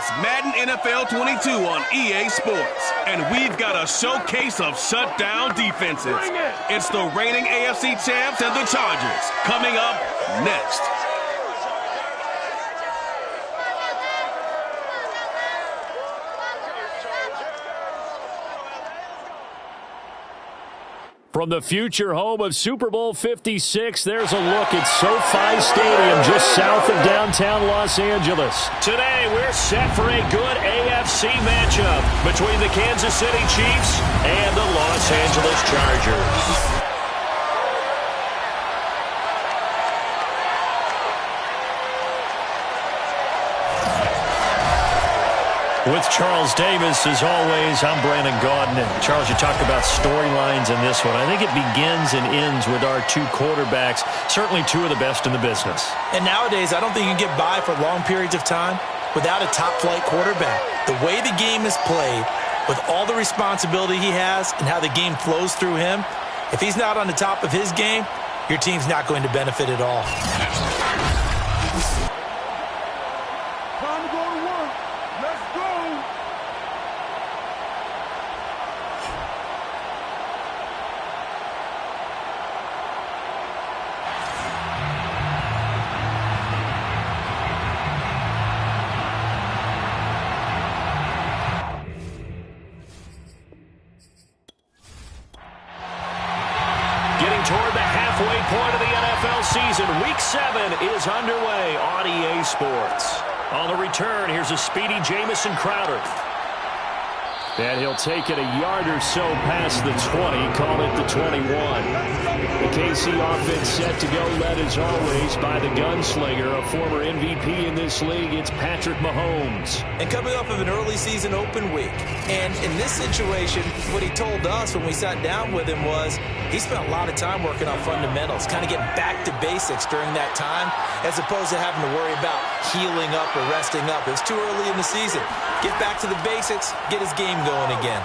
It's Madden NFL 22 on EA Sports, and we've got a showcase of shutdown defenses. It's the reigning AFC champs and the Chargers coming up next. From the future home of Super Bowl 56, there's a look at SoFi Stadium just south of downtown Los Angeles. Today, we're set for a good AFC matchup between the Kansas City Chiefs and the Los Angeles Chargers. With Charles Davis, as always, I'm Brandon Gaudin. And Charles, you talk about storylines in this one. I think it begins and ends with our two quarterbacks, certainly two of the best in the business. And nowadays, I don't think you can get by for long periods of time without a top-flight quarterback. The way the game is played, with all the responsibility he has and how the game flows through him, if he's not on the top of his game, your team's not going to benefit at all. Toward the halfway point of the NFL season, Week 7 is underway on EA Sports. On the return, here's a speedy Jamison Crowder. And he'll take it a yard or so past the 20, call it the 21. The KC offense set to go, led as always by the gunslinger, a former MVP in this league. It's Patrick Mahomes. And coming off of an early season open week. And in this situation, what he told us when we sat down with him was he spent a lot of time working on fundamentals, kind of getting back to basics during that time, as opposed to having to worry about healing up or resting up. It's too early in the season. Get back to the basics, get his game going again.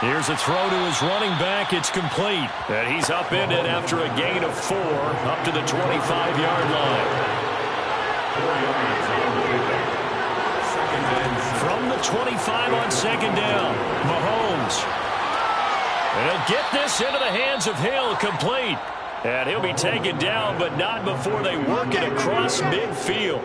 Here's a throw to his running back. It's complete. And he's upended after a gain of 4 up to the 25-yard line. From the 25 on second down, Mahomes. And he'll get this into the hands of Hill, complete. And he'll be taken down, but not before they work it across midfield.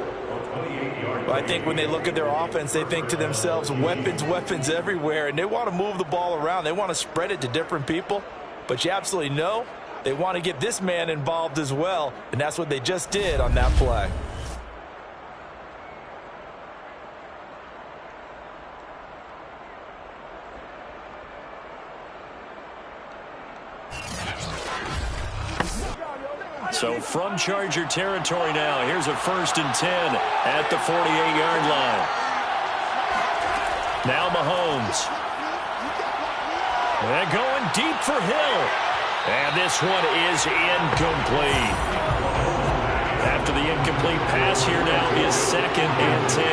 Well, I think when they look at their offense, they think to themselves, weapons, weapons everywhere, and they want to move the ball around. They want to spread it to different people, but you absolutely know they want to get this man involved as well, and that's what they just did on that play. So from Charger territory now, here's a 1st and 10 at the 48-yard line. Now Mahomes. They're going deep for Hill. And this one is incomplete. After the incomplete pass, here now is 2nd and 10.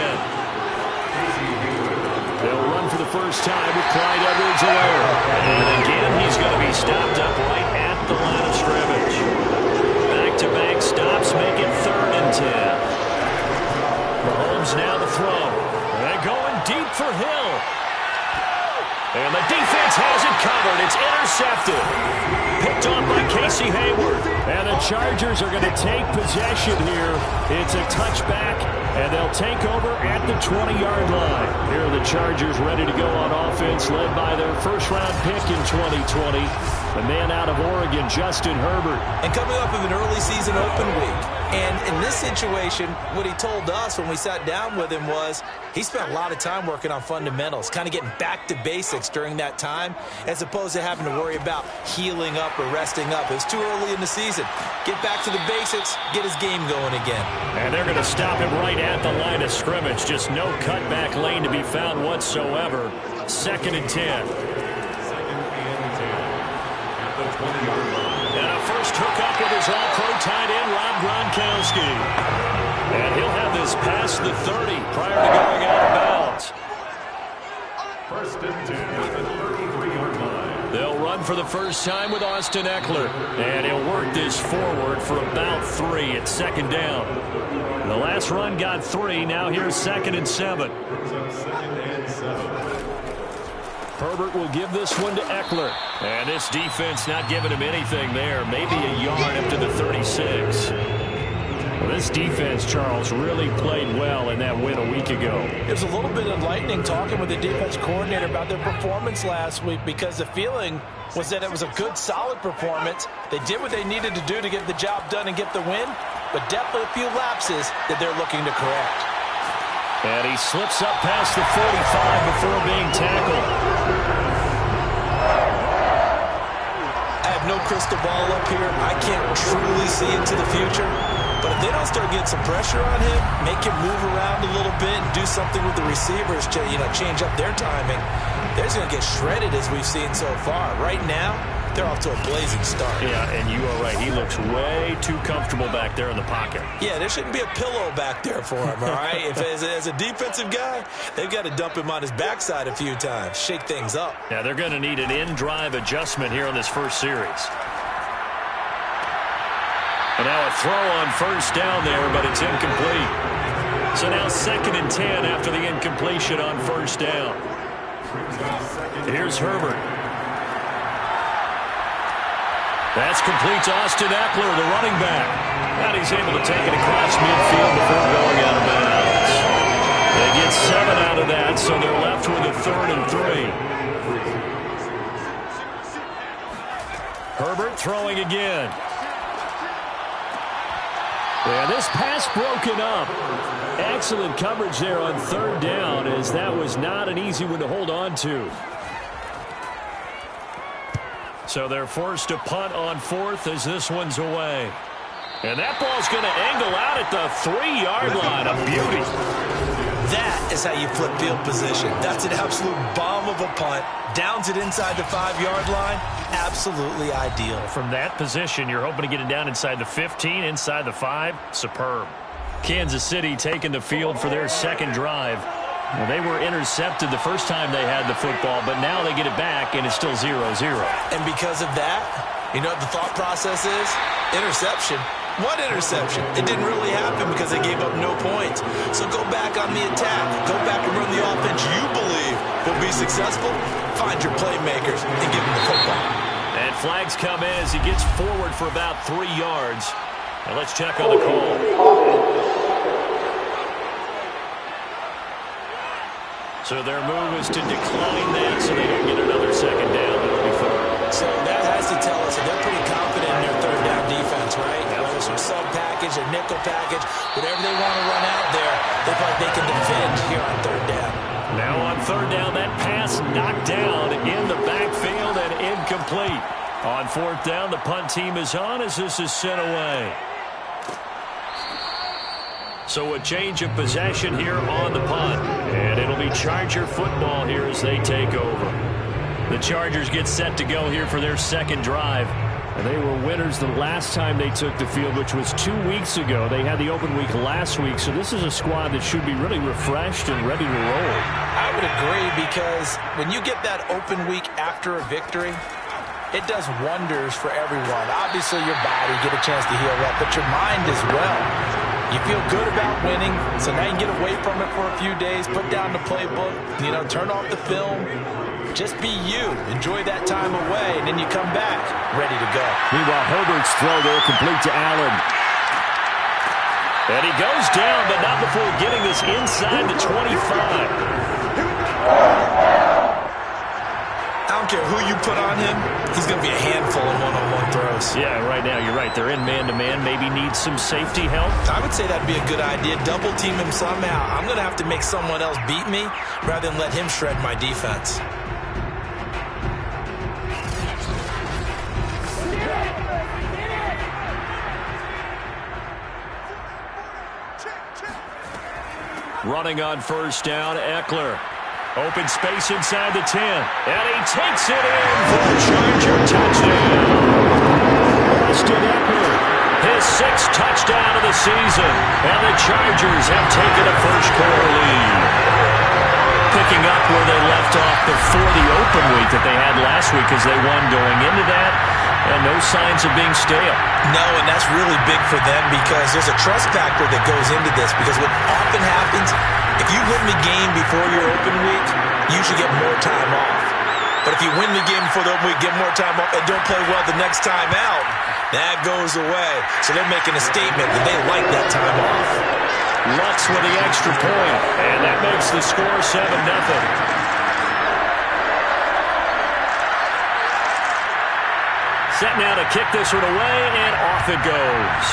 They'll run for the first time with Clyde Edwards-Helaire. And again, he's going to be stopped up right at the line of scrimmage. Back-to-back stops make it 3rd and 10. Mahomes now the throw. They're going deep for Hill. And the defense has it covered. It's intercepted. Picked off by Casey Hayward. And the Chargers are going to take possession here. It's a touchback, and they'll take over at the 20-yard line. Here are the Chargers ready to go on offense, led by their first-round pick in 2020. The man out of Oregon, Justin Herbert. And coming off of an early season open week. And in this situation, what he told us when we sat down with him was he spent a lot of time working on fundamentals, kind of getting back to basics during that time, as opposed to having to worry about healing up or resting up. It's too early in the season. Get back to the basics, get his game going again. And they're going to stop him right at the line of scrimmage. Just no cutback lane to be found whatsoever. 2nd and 10. And a first hookup with his all-pro tight end, Rob Gronkowski. And he'll have this past the 30 prior to going out of bounds. 1st and 10 at the 33-yard line. They'll run for the first time with Austin Ekeler. And he'll work this forward for about 3 at second down. The last run got 3. Now here's 2nd and 7. Herbert will give this one to Ekeler. And this defense not giving him anything there. Maybe a yard up to the 36. Well, this defense, Charles, really played well in that win a week ago. It was a little bit enlightening talking with the defense coordinator about their performance last week, because the feeling was that it was a good, solid performance. They did what they needed to do to get the job done and get the win, but definitely a few lapses that they're looking to correct. And he slips up past the 45 before being tackled. I have no crystal ball up here. I can't truly see into the future. But if they don't start getting some pressure on him, make him move around a little bit and do something with the receivers to, change up their timing, they're going to get shredded as we've seen so far. Right now, they're off to a blazing start. Yeah, and you are right. He looks way too comfortable back there in the pocket. Yeah, there shouldn't be a pillow back there for him, all right? If as a defensive guy, they've got to dump him on his backside a few times, shake things up. Yeah, they're going to need an in-drive adjustment here on this first series. And now a throw on first down there, but it's incomplete. So now 2nd and 10 after the incompletion on first down. Here's Herbert. That's complete to Austin Ekeler, the running back. And he's able to take it across midfield before going out of bounds. They get 7 out of that, so they're left with a 3rd and 3. Herbert throwing again. Yeah, this pass broken up. Excellent coverage there on 3rd down, as that was not an easy one to hold on to. So they're forced to punt on 4th as this one's away. And that ball's going to angle out at the 3-yard line. A beauty. That is how you flip field position. That's an absolute bomb of a punt. Downs it inside the 5-yard line. Absolutely ideal. From that position, you're hoping to get it down inside the 15, inside the 5. Superb. Kansas City taking the field for their 2nd drive. Well, they were intercepted the first time they had the football, but now they get it back, and it's still 0-0. And because of that, you know what the thought process is? Interception. What interception? It didn't really happen because they gave up no points. So go back on the attack. Go back and run the offense you believe will be successful. Find your playmakers and give them the football. And flags come in as he gets forward for about 3 yards. Now let's check on the call. So their move is to decline that so they don't get another 2nd down. It'll be 4. So that has to tell us that they're pretty confident in their 3rd down defense, right? Whether it's from sub package or nickel package, whatever they want to run out there, they feel like they can defend here on 3rd down. Now on 3rd down, that pass knocked down in the backfield and incomplete. On 4th down, the punt team is on as this is sent away. So a change of possession here on the punt. And it'll be Charger football here as they take over. The Chargers get set to go here for their 2nd drive. And they were winners the last time they took the field, which was 2 weeks ago. They had the open week last week, so this is a squad that should be really refreshed and ready to roll. I would agree, because when you get that open week after a victory, it does wonders for everyone. Obviously, your body, get a chance to heal up, but your mind as well. You feel good about winning, so now you can get away from it for a few days, put down the playbook, turn off the film. Just be you. Enjoy that time away, and then you come back ready to go. Meanwhile, Herbert's throw there complete to Allen. And he goes down, but not before getting this inside the 25. I don't care who you put on him, he's going to be a handful in one-on-one throws. Yeah, right now, you're right. They're in man-to-man. Maybe needs some safety help. I would say that'd be a good idea. Double team him somehow. I'm going to have to make someone else beat me rather than let him shred my defense. Running on first down, Ekeler. Open space inside the 10. And he takes it in for a Charger touchdown. Austin Ekeler, his 6th touchdown of the season. And the Chargers have taken a first-quarter lead. picking up where they left off before the open week that they had last week as they won going into that, and no signs of being stale. No, and that's really big for them because there's a trust factor that goes into this because what often happens, if you win the game before your open week, you should get more time off. But if you win the game before the open week, get more time off, and don't play well the next time out, that goes away. So they're making a statement that they like that time off. Lutz with the extra point, and that makes the score 7-0. Set now to kick this one away, and off it goes.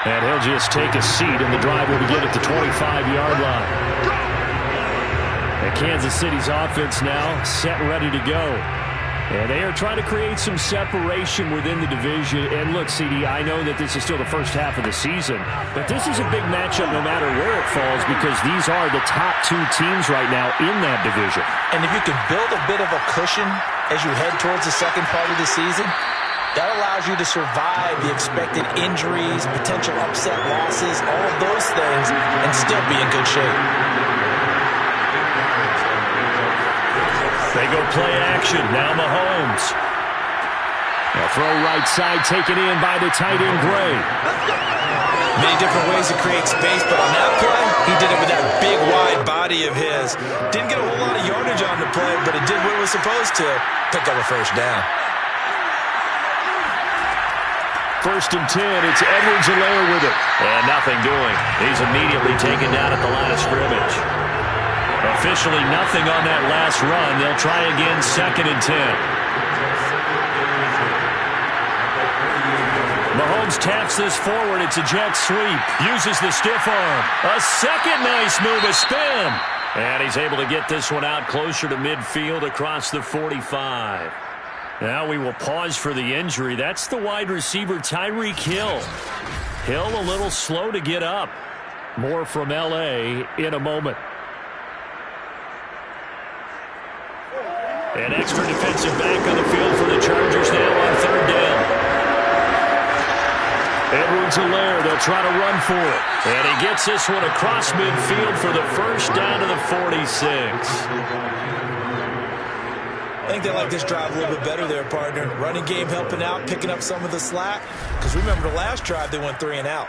And he'll just take a seat, and the drive will begin at the 25-yard line. And Kansas City's offense now set and ready to go. And they are trying to create some separation within the division. And look, CD, I know that this is still the first half of the season, but this is a big matchup no matter where it falls because these are the top two teams right now in that division. And if you can build a bit of a cushion as you head towards the second part of the season, that allows you to survive the expected injuries, potential upset losses, all of those things, and still be in good shape. They go play action. Now Mahomes. A throw right side taken in by the tight end Gray. Many different ways to create space, but on that play, he did it with that big, wide body of his. Didn't get a whole lot of yardage on the play, but it did what it was supposed to. Pick up a first down. 1st and 10. It's Edwards-Helaire with it. And nothing doing. He's immediately taken down at the line of scrimmage. Officially nothing on that last run. They'll try again 2nd and 10. Mahomes taps this forward. It's a jet sweep. Uses the stiff arm. A second nice move, a spin. And he's able to get this one out closer to midfield across the 45. Now we will pause for the injury. That's the wide receiver, Tyreek Hill. Hill a little slow to get up. More from L.A. in a moment. An extra defensive back on the field for the Chargers now on 3rd down. Edwards-Helaire, they'll try to run for it. And he gets this one across midfield for the first down to the 46. I think they like this drive a little bit better there, partner. Running game helping out, picking up some of the slack. Because remember the last drive, they went 3 and out.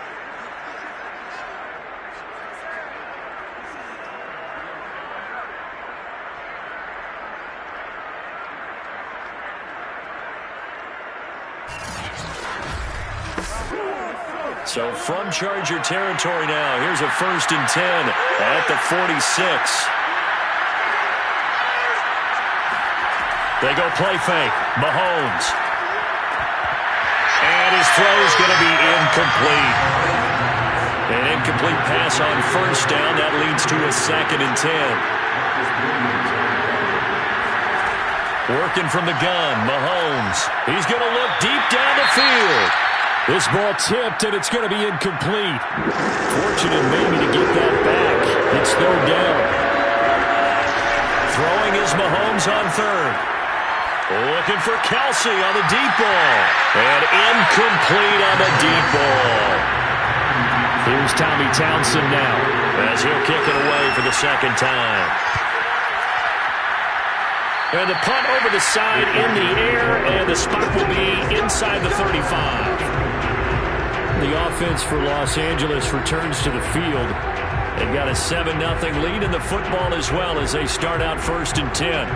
So from Charger territory now, here's a 1st and 10 at the 46. They go play fake. Mahomes. And his throw is going to be incomplete. An incomplete pass on 1st down. That leads to a 2nd and 10. Working from the gun, Mahomes. He's going to look deep down the field. This ball tipped, and it's going to be incomplete. Fortunate maybe to get that back. It's third down. Throwing is Mahomes on 3rd. Looking for Kelsey on the deep ball. And incomplete on the deep ball. Here's Tommy Townsend now as he'll kick it away for the 2nd time. And the punt over the side in the air, and the spot will be inside the 35. The offense for Los Angeles returns to the field. They've got a 7-0 lead in the football as well as they start out 1st and 10.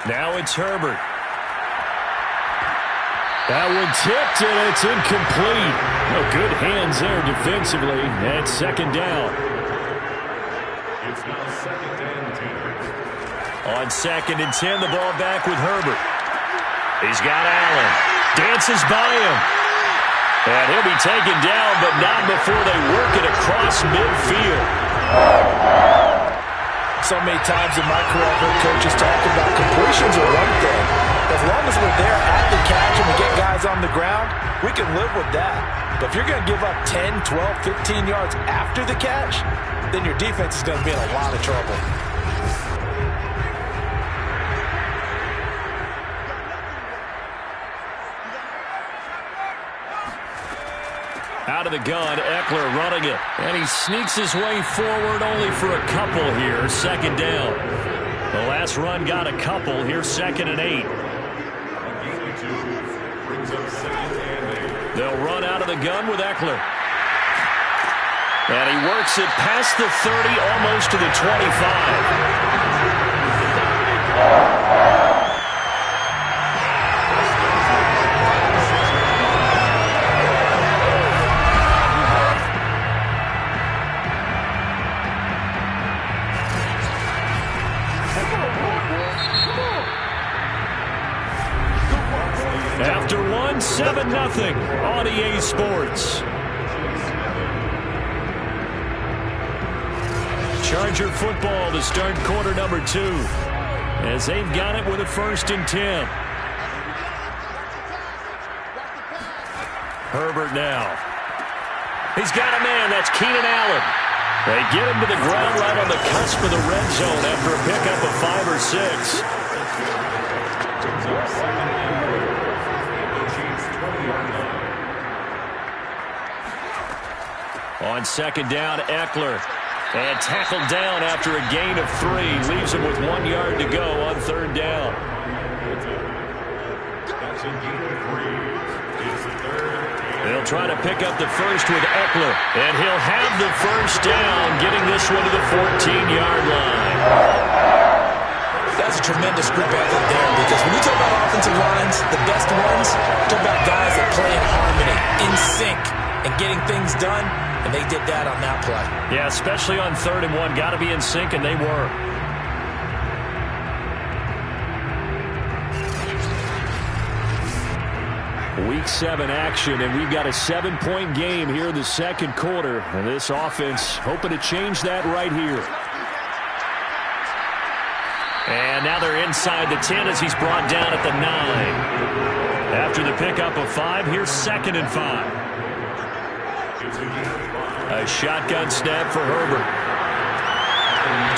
Now it's Herbert. That one tipped, and it's incomplete. Oh, good hands there defensively. And 2nd down. On 2nd and 10, the ball back with Herbert. He's got Allen. Dances by him. And he'll be taken down, but not before they work it across midfield. So many times in my career, I've heard coaches talk about completions are one thing. As long as we're there at the catch and we get guys on the ground, we can live with that. But if you're going to give up 10, 12, 15 yards after the catch, then your defense is going to be in a lot of trouble. Out of the gun, Eckler running it. And he sneaks his way forward only for a couple here. Second down. The last run got a couple. Here's 2nd and 8. They'll run out of the gun with Eckler. And he works it past the 30, almost to the 25. After 7-0 on EA Sports. Charger football to start quarter number 2 as they've got it with a 1st and 10. Herbert now. He's got a man. That's Keenan Allen. They get him to the ground right on the cusp of the red zone after a pickup of 5 or 6. On 2nd down, Eckler. And tackled down after a gain of 3. Leaves him with 1 yard to go on 3rd down. They'll try to pick up the first with Eckler. And he'll have the 1st down, getting this one to the 14-yard line. That's a tremendous group effort there, because when you talk about offensive lines, the best ones, talk about guys that play in harmony, in sync, and getting things done. And they did that on that play. Yeah, especially on 3rd and 1. Got to be in sync, and they were. Week 7 action, and we've got a 7-point game here in the 2nd quarter. And this offense hoping to change that right here. And now they're inside the 10 as he's brought down at the 9. After the pickup of 5, here's 2nd and 5. A shotgun snap for Herbert.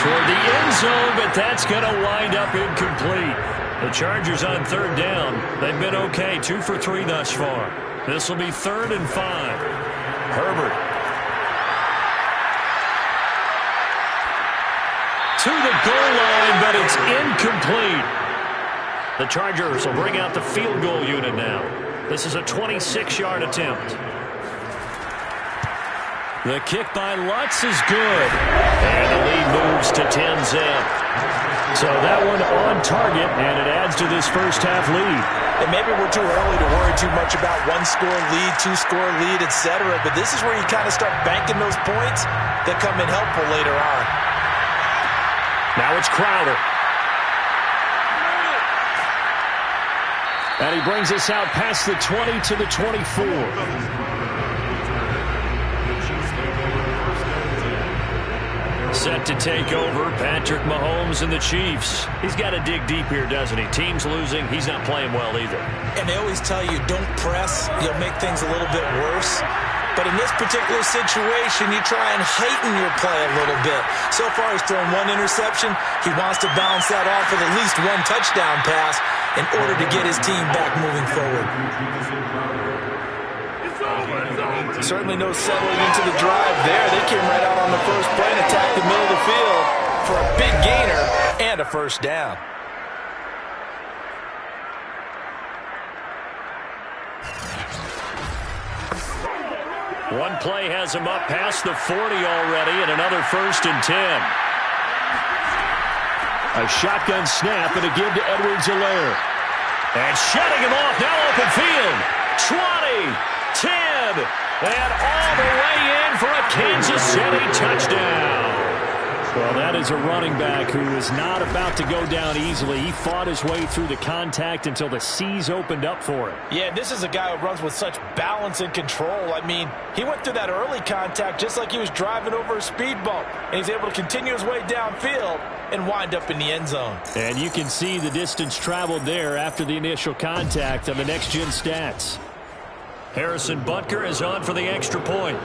Toward the end zone, but that's going to wind up incomplete. The Chargers on 3rd down. They've been okay, 2 for 3 thus far. This will be 3rd and 5. Herbert. To the goal line, but it's incomplete. The Chargers will bring out the field goal unit now. This is a 26-yard attempt. The kick by Lutz is good. And the lead moves to 10-zip. So that one on target, and it adds to this first half lead. And maybe we're too early to worry too much about 1-score lead, 2-score lead, etc. But this is where you kind of start banking those points that come in helpful later on. Now it's Crowder. And he brings us out past the 20 to the 24. Set to take over, Patrick Mahomes and the Chiefs. He's got to dig deep here, doesn't he? Team's losing. He's not playing well either. And they always tell you, don't press. You'll make things a little bit worse. But in this particular situation, you try and heighten your play a little bit. So far, he's thrown 1 interception. He wants to bounce that off with at least 1 touchdown pass in order to get his team back moving forward. Certainly no settling into the drive there. They came right out on the first play and attacked the middle of the field for a big gainer and a 1st down. One play has him up past the 40 already, and another 1st and 10. A shotgun snap and a give to Edwards-Helaire. And shutting him off, now open field. 20, 10, and all the way in for a Kansas City touchdown. Well, that is a running back who is not about to go down easily. He fought his way through the contact until the seas opened up for him. Yeah, this is a guy who runs with such balance and control. I mean, he went through that early contact just like he was driving over a speed bump. And he's able to continue his way downfield and wind up in the end zone. And you can see the distance traveled there after the initial contact on the next-gen stats. Harrison Butker is on for the extra point.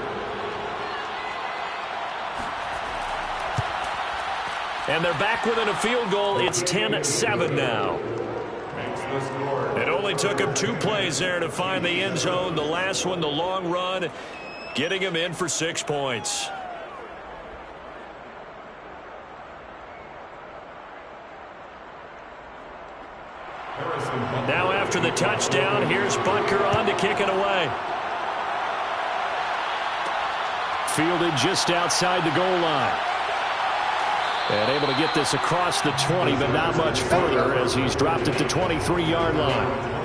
And they're back within a field goal. It's 10-7 now. It only took him 2 plays there to find the end zone. The last one, the long run. getting him in for 6 points. Now after the touchdown, here's Butker on to kick it away. Fielded just outside the goal line. And able to get this across the 20, but not much further as he's dropped it to 23-yard line.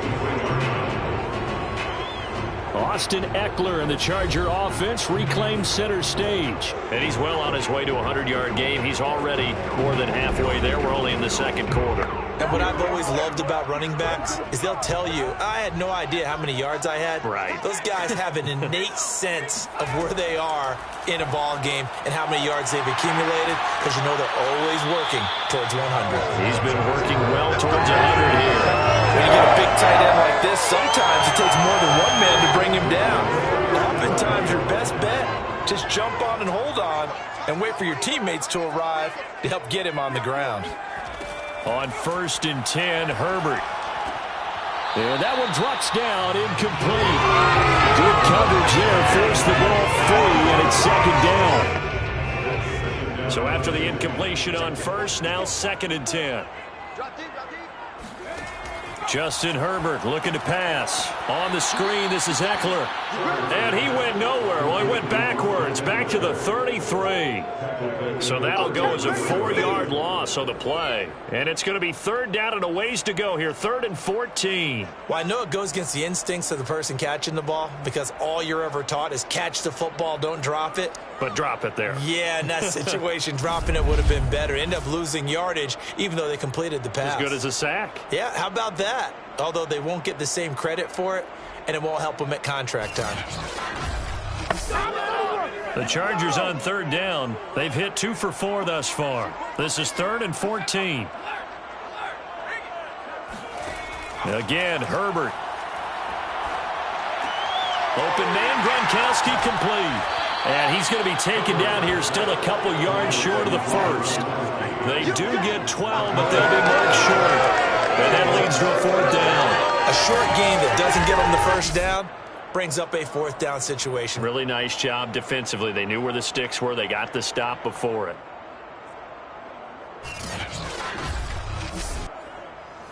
Austin Eckler and the Charger offense reclaims center stage. And he's well on his way to a 100-yard game. He's already more than halfway there. We're only in the second quarter. And what I've always loved about running backs is they'll tell you, I had no idea how many yards I had. Right. Those guys have an innate sense of where they are in a ball game and how many yards they've accumulated, because you know they're always working towards 100. He's been working well towards 100 here. When you get a big tight end like this, sometimes it takes more than one man to bring him down. Oftentimes your best bet, just jump on and hold on and wait for your teammates to arrive to help get him on the ground. On 1st and 10, Herbert. And that one drops down, incomplete. Good coverage there, forced the ball free, and it's 2nd down. So after the incompletion on 1st, now 2nd and 10. Justin Herbert looking to pass. On the screen, this is Eckler. And he went nowhere. Well, he went backwards, back to the 33. So that'll go as a 4-yard loss on the play. And it's going to be 3rd down and a ways to go here, 3rd and 14. Well, I know it goes against the instincts of the person catching the ball, because all you're ever taught is catch the football, don't drop it. But drop it there. Yeah, in that situation, dropping it would have been better. End up losing yardage, even though they completed the pass. As good as a sack. Yeah, how about that? Although they won't get the same credit for it, and it won't help them at contract time. The Chargers on 3rd down. They've hit 2 for 4 thus far. This is 3rd and 14. Again, Herbert. Open man, Gronkowski complete. And he's going to be taken down here, still a couple yards short of the 1st. They do get 12, but they'll be marked short. And that leads to a 4th down. A short game that doesn't get them the 1st down brings up a 4th down situation. Really nice job defensively. They knew where the sticks were. They got the stop before it.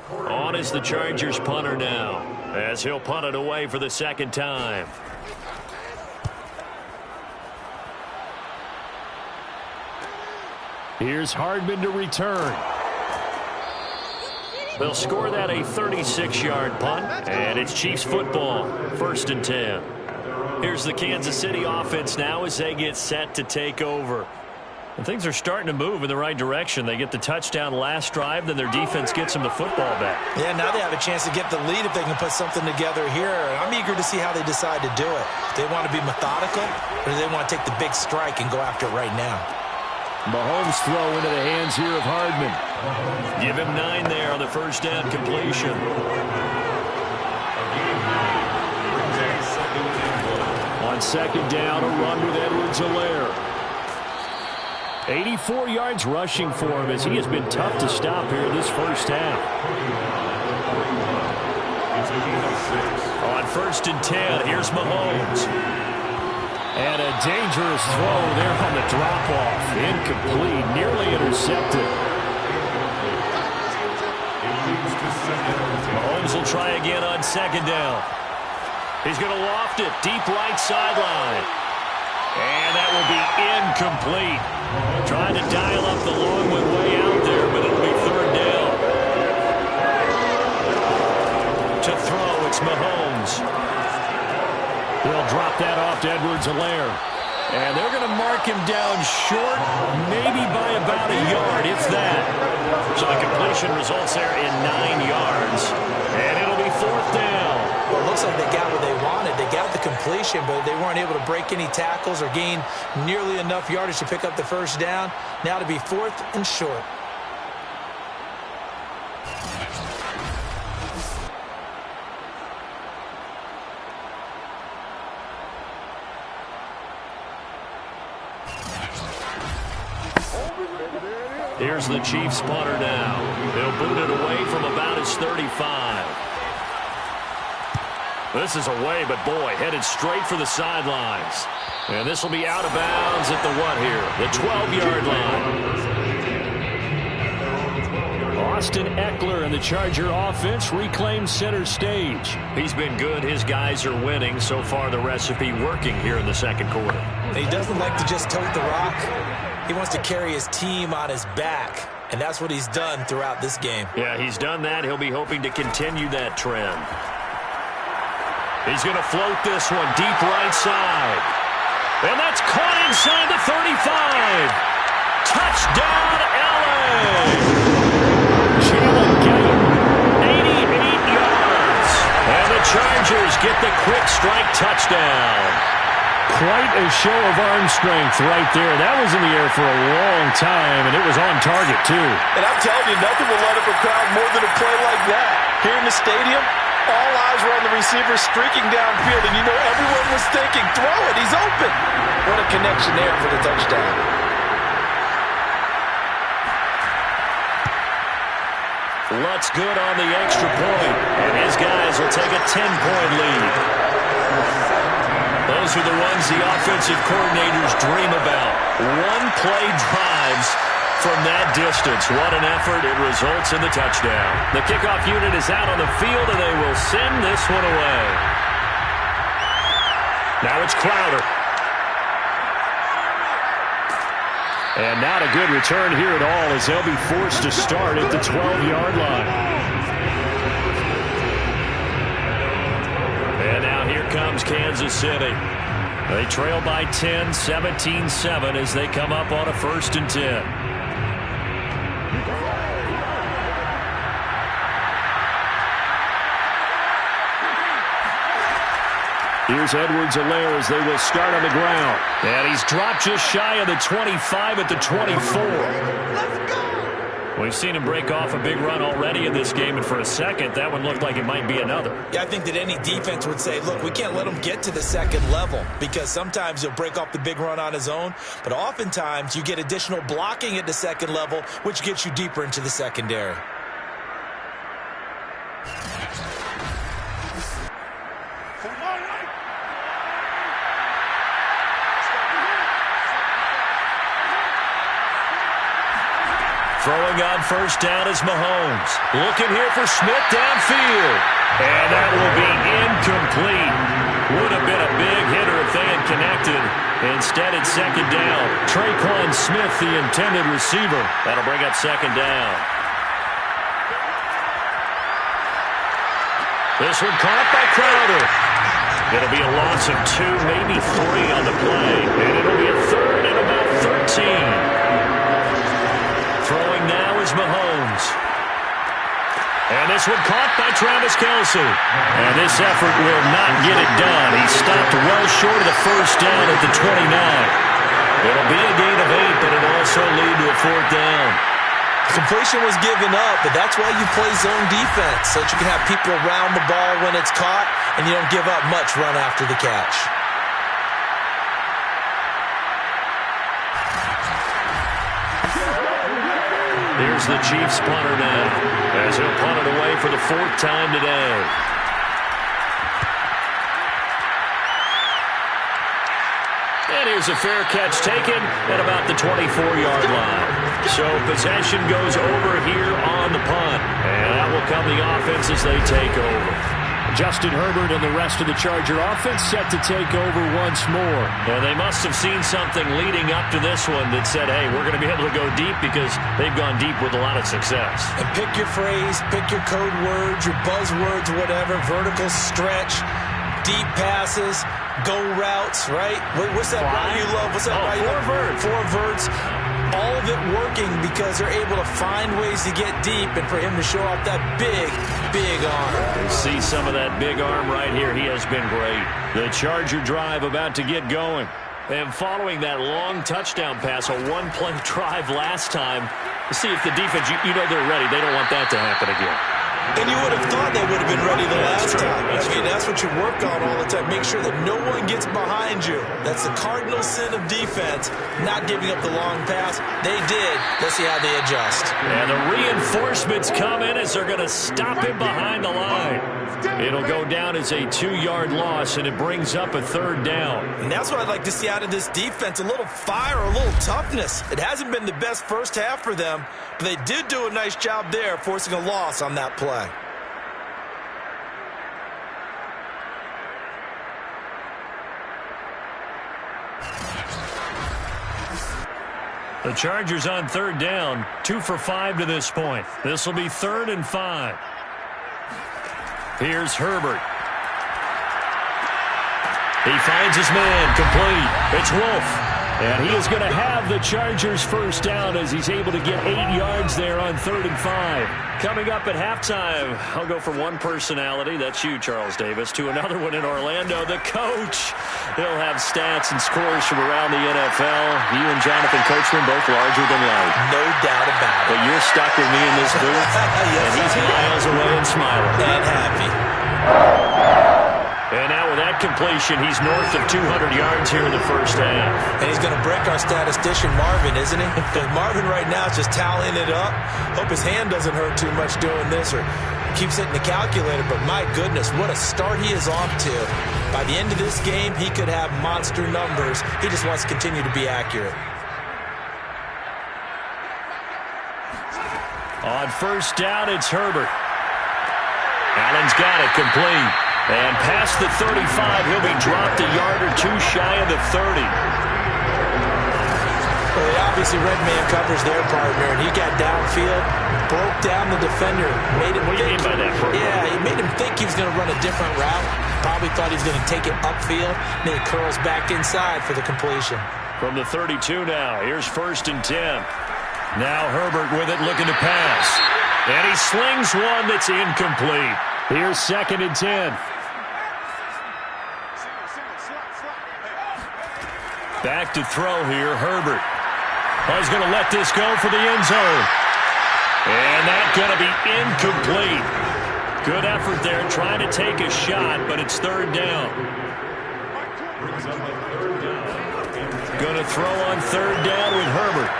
On is the Chargers punter now, as he'll punt it away for the 2nd time. Here's Hardman to return. They'll score that a 36-yard punt, and it's Chiefs football, 1st and 10. Here's the Kansas City offense now as they get set to take over. And things are starting to move in the right direction. They get the touchdown last drive, then their defense gets them the football back. Yeah, now they have a chance to get the lead if they can put something together here. I'm eager to see how they decide to do it. Do they want to be methodical, or do they want to take the big strike and go after it right now? Mahomes throw into the hands here of Hardman. Give him 9 there on the 1st down completion. On 2nd down, a run with Edwards-Helaire. 84 yards rushing for him as he has been tough to stop here this 1st half. On 1st and 10, here's Mahomes. And a dangerous throw there on the drop-off. Incomplete, nearly intercepted. Mahomes will try again on 2nd down. He's going to loft it, deep right sideline. And that will be incomplete. Trying to dial up the long way out there, but it'll be 3rd down. To throw, it's Mahomes. They'll drop that off to Edwards-Helaire. And they're going to mark him down short, maybe by about a yard, if that. So the completion results there in 9 yards. And it'll be 4th down. Well, it looks like they got what they wanted. They got the completion, but they weren't able to break any tackles or gain nearly enough yardage to pick up the 1st down. Now to be 4th and short. Here's the Chiefs punter now. They'll boot it away from about his 35. This is away, but boy, headed straight for the sidelines. And this will be out of bounds at the what here? The 12-yard line. Austin Eckler and the Charger offense reclaim center stage. He's been good. His guys are winning. So far, the recipe working here in the second quarter. He doesn't like to just tote the rock. He wants to carry his team on his back, and that's what he's done throughout this game. Yeah, he's done that. He'll be hoping to continue that trend. He's going to float this one deep right side. And that's caught inside the 35. Touchdown, LA! Jalen Guyton, 88 yards. And the Chargers get the quick strike touchdown. Quite a show of arm strength right there. That was in the air for a long time, and it was on target, too. And I'm telling you, nothing will light up a crowd more than a play like that. Here in the stadium, all eyes were on the receiver streaking downfield, and you know everyone was thinking, throw it, he's open. What a connection there for the touchdown. Lutz good on the extra point, and his guys will take a 10-point lead. Those are the ones the offensive coordinators dream about. One-play drives from that distance. What an effort. It results in the touchdown. The kickoff unit is out on the field, and they will send this one away. Now it's Crowder. And not a good return here at all, as they'll be forced to start at the 12-yard line. And now here comes Kansas City. They trail by 10, 17-7 as they come up on a 1st and 10. Here's Edwards-Helaire as they will start on the ground. And he's dropped just shy of the 25 at the 24. Let's go! We've seen him break off a big run already in this game, and for a second, that one looked like it might be another. Yeah, I think that any defense would say, look, we can't let him get to the second level, because sometimes he'll break off the big run on his own, but oftentimes you get additional blocking at the second level, which gets you deeper into the secondary. Throwing on 1st down is Mahomes. Looking here for Smith downfield. And that will be incomplete. Would have been a big hitter if they had connected. Instead, it's 2nd down. Traquan Smith, the intended receiver. That'll bring up 2nd down. This one caught by Crowder. It'll be a loss of 2, maybe 3 on the play. And it'll be a 3rd and about 13. Throwing now is Mahomes. And this one caught by Travis Kelce. And this effort will not get it done. He stopped well short of the 1st down at the 29. It'll be a gain of 8, but it'll also lead to a 4th down. Completion was given up, but that's why you play zone defense, so that you can have people around the ball when it's caught, and you don't give up much run after the catch. Here's the Chiefs punter now, as he'll punt it away for the 4th time today. And here's a fair catch taken at about the 24-yard line. So possession goes over here on the punt, and that will come the offense as they take over. Justin Herbert and the rest of the Charger offense set to take over once more. And they must have seen something leading up to this one that said, hey, we're going to be able to go deep, because they've gone deep with a lot of success. And pick your phrase, pick your code words, your buzzwords, whatever, vertical stretch, deep passes, go routes, right? What's that route you love? What's that route you love? Four verts. All of it working because they're able to find ways to get deep, and for him to show off that big, big arm. You see some of that big arm right here. He has been great. The Charger drive about to get going. And following that long touchdown pass, a one-play drive last time, see if the defense, you know they're ready. They don't want that to happen again. And you would have thought they would have been ready the last time. I mean, that's what you work on all the time. Make sure that no one gets behind you. That's the cardinal sin of defense, not giving up the long pass. They did. Let's see how they adjust. And the reinforcements come in as they're going to stop him behind the line. It'll go down as a 2-yard loss, and it brings up a 3rd down. And that's what I'd like to see out of this defense, a little fire, a little toughness. It hasn't been the best first half for them, but they did do a nice job there, forcing a loss on that play. The Chargers on 3rd down, 2 for 5 to this point. This will be 3rd and 5. Here's Herbert. He finds his man, complete. It's Wolf. And he is going to have the Chargers first down as he's able to get 8 yards there on 3rd and 5. Coming up at halftime, I'll go from one personality, that's you, Charles Davis, to another one in Orlando, the coach. He'll have stats and scores from around the NFL. You and Jonathan Coachman both larger than life. No doubt about it. But you're stuck with me in this booth, yes, and he's miles away and smiling. And happy. And now with that completion, he's north of 200 yards here in the first half. And he's going to break our statistician Marvin, isn't he? Because Marvin right now is just tallying it up. Hope his hand doesn't hurt too much doing this or keeps hitting the calculator. But my goodness, what a start he is off to. By the end of this game, he could have monster numbers. He just wants to continue to be accurate. On first down, it's Herbert. Allen's got it, complete. And past the 35, he'll be dropped a yard or 2 shy of the 30. Well, they obviously red man covers their partner, and he got downfield, broke down the defender, made him What do you mean by that? Yeah, he made him think he was going to run a different route. Probably thought he was going to take it upfield, and then he curls back inside for the completion. From the 32 now, here's 1st and 10. Now Herbert with it, looking to pass. And he slings one that's incomplete. Here's 2nd and 10. Back to throw here, Herbert. Oh, he's going to let this go for the end zone. And that's going to be incomplete. Good effort there, trying to take a shot, but it's 3rd down. Going to throw on 3rd down with Herbert.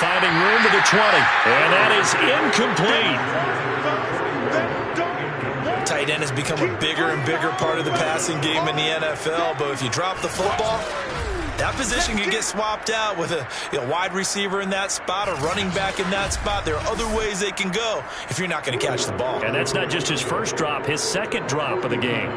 Finding room to the 20. And that is incomplete. Tight end has become a bigger and bigger part of the passing game in the NFL, but if you drop the football, that position can get swapped out with a wide receiver in that spot, a running back in that spot. There are other ways they can go if you're not going to catch the ball. And that's not just his first drop, his 2nd drop of the game.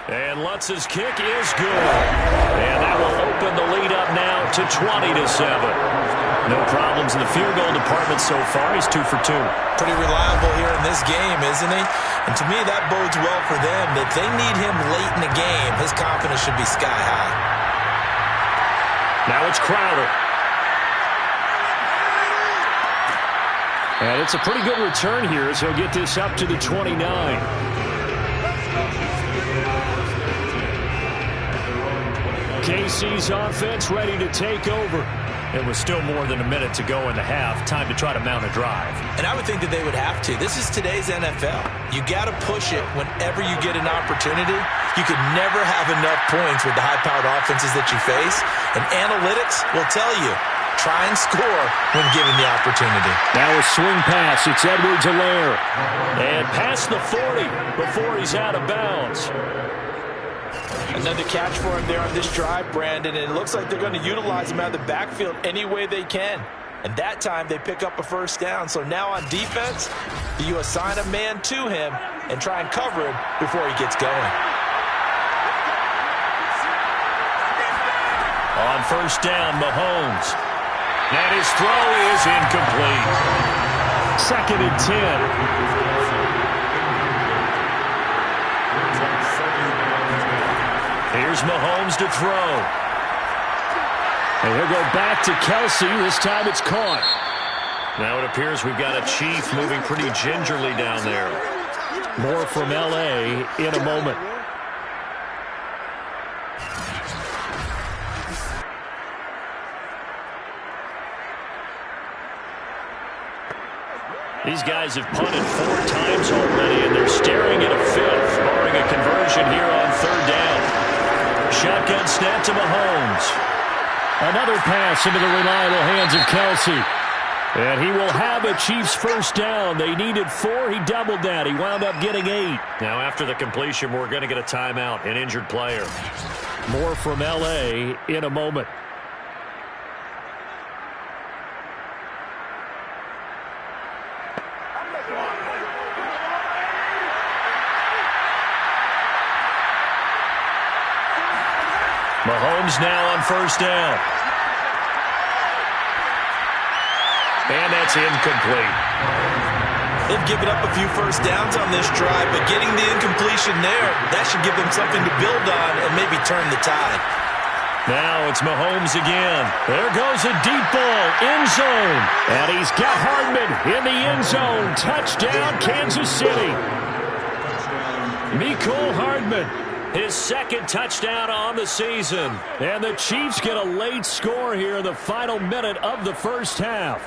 And Lutz's kick is good. And that will open the lead up now to 20-7. No problems in the field goal department so far. He's 2 for 2. Pretty reliable here in this game, isn't he? And to me, that bodes well for them. If they need him late in the game, his confidence should be sky high. Now it's Crowder. And it's a pretty good return here as he'll get this up to the 29. KC's offense ready to take over. It was still more than a minute to go in the half. Time to try to mount a drive. And I would think that they would have to. This is today's NFL. You got to push it whenever you get an opportunity. You could never have enough points with the high-powered offenses that you face. And analytics will tell you, try and score when given the opportunity. Now a swing pass. It's Edwards-Helaire. And past the 40 before he's out of bounds. Another catch for him there on this drive, Brandon, and it looks like they're going to utilize him out of the backfield any way they can. And that time they pick up a first down. So now on defense, you assign a man to him and try and cover him before he gets going. On first down, Mahomes. And his throw is incomplete. 2nd and 10. Here's Mahomes to throw. And he'll go back to Kelsey. This time it's caught. Now it appears we've got a Chief moving pretty gingerly down there. More from L.A. in a moment. These guys have punted 4 times already, and they're staring at a 5th, barring a conversion here on 3rd down. Shotgun snap to Mahomes. Another pass into the reliable hands of Kelsey. And he will have a Chiefs first down. They needed 4. He doubled that. He wound up getting 8. Now after the completion, we're going to get a timeout, an injured player. More from L.A. in a moment. Mahomes now on first down. And that's incomplete. They've given up a few first downs on this drive, but getting the incompletion there, that should give them something to build on and maybe turn the tide. Now it's Mahomes again. There goes a deep ball, end zone. And he's got Hardman in the end zone. Touchdown, Kansas City. Mecole Hardman, his 2nd touchdown on the season. And the Chiefs get a late score here in the final minute of the first half.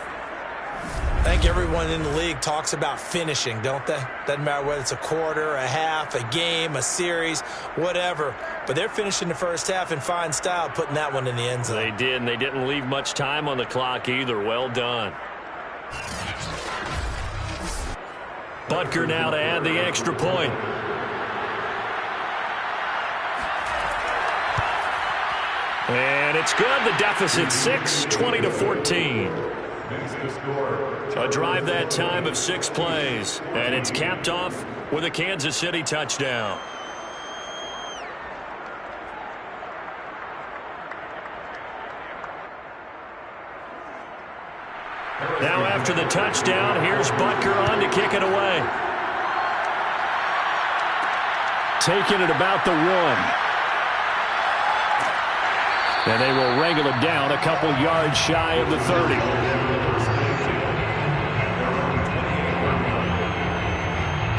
I think everyone in the league talks about finishing, don't they? Doesn't matter whether it's a quarter, a half, a game, a series, whatever. But they're finishing the first half in fine style, putting that one in the end zone. They did, and they didn't leave much time on the clock either. Well done. Butker now to add the extra point. And it's good. The deficit 6, 20-14. A drive that time of 6 plays. And it's capped off with a Kansas City touchdown. Now after the touchdown, here's Butker on to kick it away. Taking it about the 1. And they will wrangle it down a couple yards shy of the 30.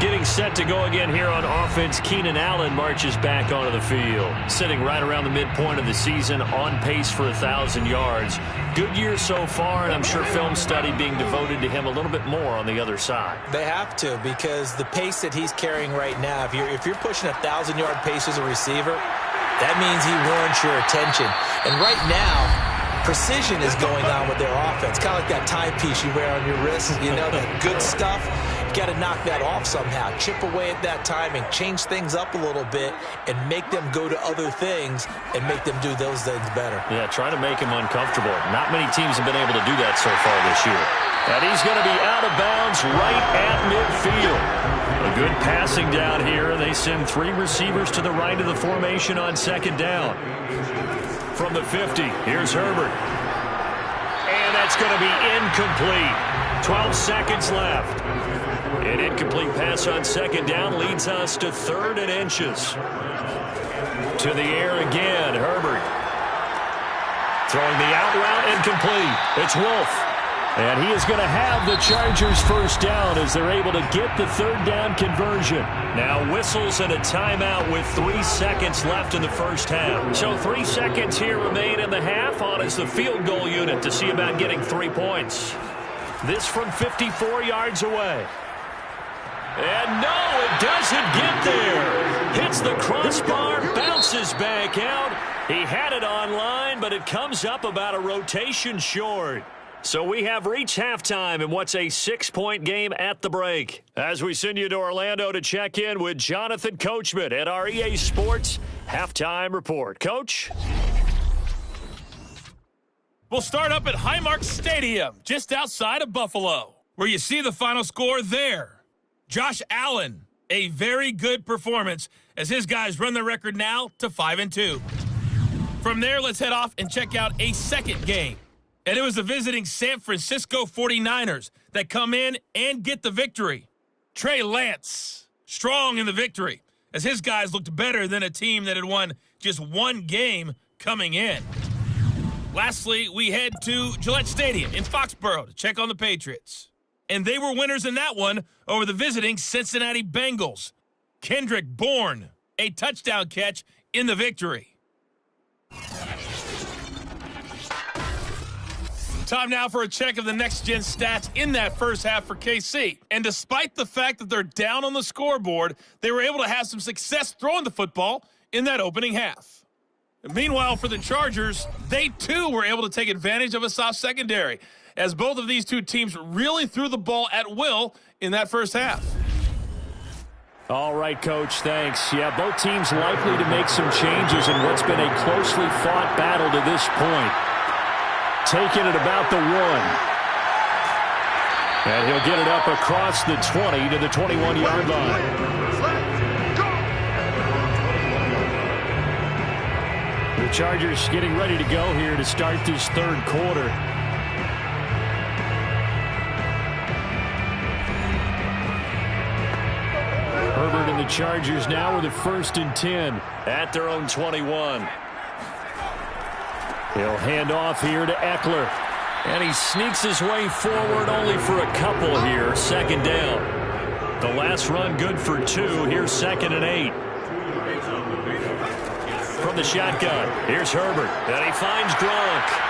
Getting set to go again here on offense, Keenan Allen marches back onto the field. Sitting right around the midpoint of the season, on pace for 1,000 yards. Good year so far, and I'm sure film study being devoted to him a little bit more on the other side. They have to, because the pace that he's carrying right now, if you're pushing 1,000-yard pace as a receiver, that means he warrants your attention. And right now, precision is going on with their offense. Kind of like that timepiece you wear on your wrist, that good stuff. You got to knock that off somehow. Chip away at that timing, change things up a little bit, and make them go to other things and make them do those things better. Yeah, try to make him uncomfortable. Not many teams have been able to do that so far this year. And he's going to be out of bounds right at midfield. A good passing down here, and they send 3 receivers to the right of the formation on 2nd down. From the 50, here's Herbert. And that's going to be incomplete. 12 seconds left. An incomplete pass on 2nd down leads us to 3rd and inches. To the air again, Herbert. Throwing the out route, incomplete. It's Wolf. And he is going to have the Chargers first down as they're able to get the 3rd down conversion. Now whistles and a timeout with 3 seconds left in the first half. So 3 seconds here remain in the half. On is the field goal unit to see about getting 3 points. This from 54 yards away. And no, it doesn't get there. Hits the crossbar, bounces back out. He had it online, but it comes up about a rotation short. So we have reached halftime in what's a 6-point game at the break. As we send you to Orlando to check in with Jonathan Coachman at our EA Sports Halftime Report. Coach? We'll start up at Highmark Stadium, just outside of Buffalo, where you see the final score there. Josh Allen, a very good performance as his guys run the record now to 5-2. From there, let's head off and check out a second game. And it was the visiting San Francisco 49ers that come in and get the victory. Trey Lance, strong in the victory, as his guys looked better than a team that had won just 1 game coming in. Lastly, we head to Gillette Stadium in Foxborough to check on the Patriots. And they were winners in that one over the visiting Cincinnati Bengals. Kendrick Bourne, a touchdown catch in the victory. Time now for a check of the next-gen stats in that first half for KC. And despite the fact that they're down on the scoreboard, they were able to have some success throwing the football in that opening half. And meanwhile, for the Chargers, they too were able to take advantage of a soft secondary, as both of these two teams really threw the ball at will in that first half. All right, Coach, thanks. Yeah, both teams likely to make some changes in what's been a closely fought battle to this point. Taking it about the 1. And he'll get it up across the 20 to the 21-yard line. The Chargers getting ready to go here to start this third quarter. Herbert and the Chargers now with a 1st and 10 at their own 21. He'll hand off here to Eckler. And he sneaks his way forward only for a couple here. 2nd down. The last run good for 2. Here's 2nd and 8. From the shotgun, here's Herbert. And he finds Gronk.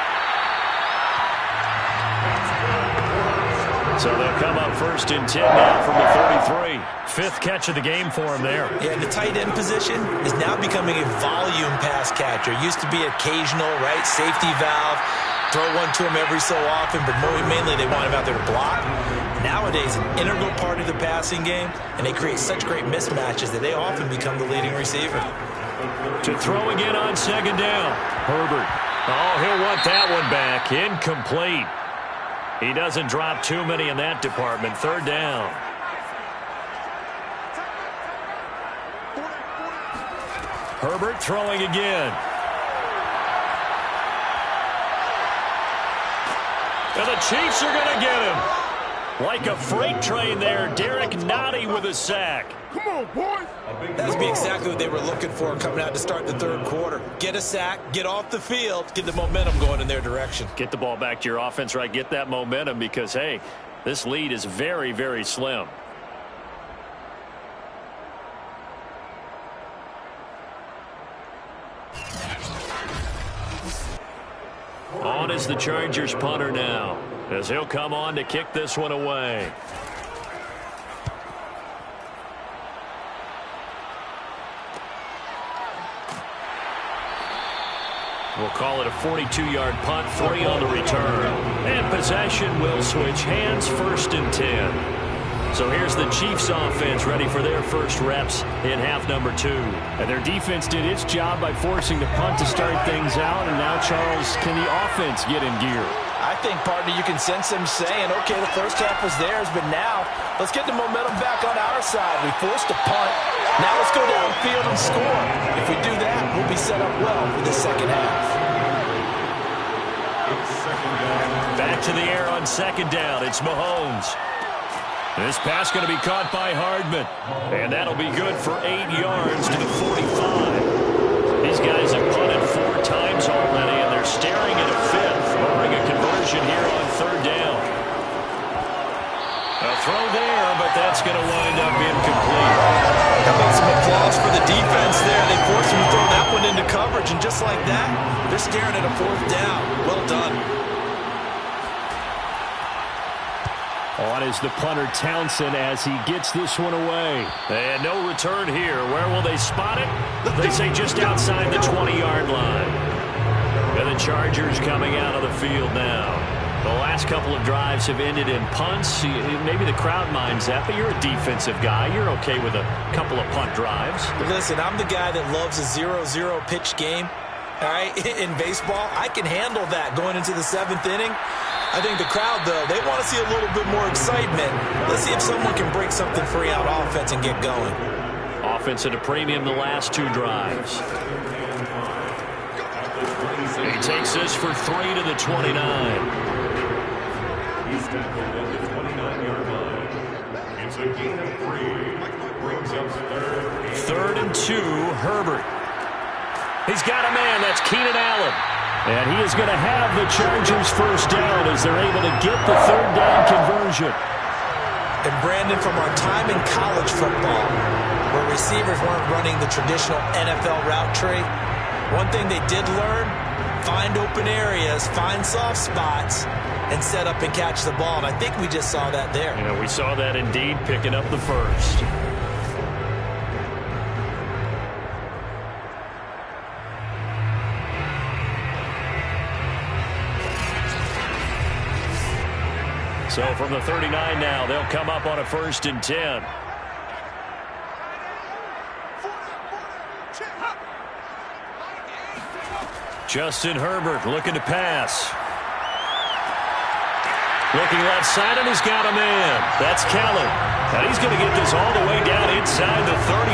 So they'll come up 1st and 10 now from the 33. 5th catch of the game for him there. Yeah, the tight end position is now becoming a volume pass catcher. Used to be occasional, right? Safety valve. Throw one to him every so often, but mainly they want him out there to block. Nowadays, an integral part of the passing game, and they create such great mismatches that they often become the leading receiver. To throw again on 2nd down. Herbert. Oh, he'll want that one back. Incomplete. He doesn't drop too many in that department. 3rd down. Herbert throwing again. And the Chiefs are going to get him. Like a freight train there, Derek Nottie with a sack. Come on, boys. That would be exactly what they were looking for coming out to start the third quarter. Get a sack, get off the field, get the momentum going in their direction. Get the ball back to your offense, right? Get that momentum because, hey, this lead is very, very slim. On is the Chargers punter now, as he'll come on to kick this one away. We'll call it a 42-yard punt, 3 on the return. And possession will switch hands, 1st and 10. So here's the Chiefs offense ready for their first reps in half number 2. And their defense did its job by forcing the punt to start things out. And now, Charles, can the offense get in gear? I think, partner, you can sense them saying, okay, the first half was theirs, but now let's get the momentum back on our side. We forced a punt. Now let's go downfield and score. If we do that, we'll be set up well for the second half. Back to the air on 2nd down. It's Mahomes. This pass going to be caught by Hardman. And that'll be good for 8 yards to the 45. These guys have punted 4 times already, and they're staring at a 5th. Barring a conversion here on 3rd down. A throw there, but that's going to wind up incomplete. How about some applause for the defense there? They forced him to throw that one into coverage, and just like that, they're staring at a 4th down. Well done. On is the punter Townsend as he gets this one away. And no return here. Where will they spot it? They say just outside the 20-yard line. And the Chargers coming out of the field now. The last couple of drives have ended in punts. Maybe the crowd minds that, but you're a defensive guy. You're okay with a couple of punt drives. Listen, I'm the guy that loves a 0-0 pitch game. All right, in baseball, I can handle that going into the 7th inning. I think the crowd, though, they want to see a little bit more excitement. Let's see if someone can break something free on offense and get going. Offense at a premium the last 2 drives. He takes this for 3 to the 29. He's tackled at the 29-yard line. It's a gain of 3. Brings up 3rd and 2, Herbert. He's got a man. That's Keenan Allen. And he is going to have the Chargers first down as they're able to get the 3rd down conversion. And Brandon, from our time in college football, where receivers weren't running the traditional NFL route tree, one thing they did learn, find open areas, find soft spots, and set up and catch the ball. And I think we just saw that there. Yeah, we saw that indeed, picking up the first. So from the 39 now, they'll come up on a 1st and 10. Justin Herbert looking to pass. Looking left side, and he's got a man. That's Kelly. And he's going to get this all the way down inside the 35.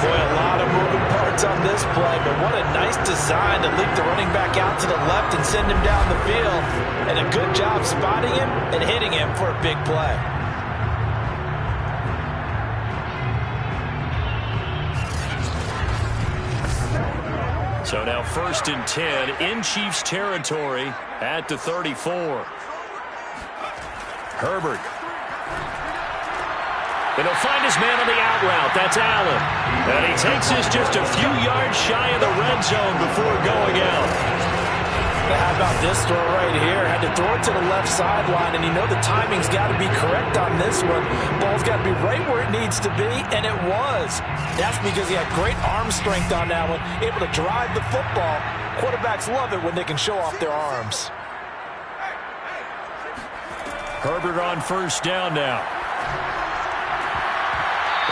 Boy, a lot of moving parts on this play, but what a nice design to leap the running back out to the left and send him down the field. And a good job spotting him and hitting him for a big play. So now 1st and 10 in Chiefs territory at the 34. Herbert. And he'll find his man on the out route. That's Allen. And he takes this just a few yards shy of the red zone before going out. How about this throw right here? Had to throw it to the left sideline, and you know the timing's got to be correct on this one. Ball's got to be right where it needs to be, and it was. That's because he had great arm strength on that one, able to drive the football. Quarterbacks love it when they can show off their arms. Herbert on 1st down now.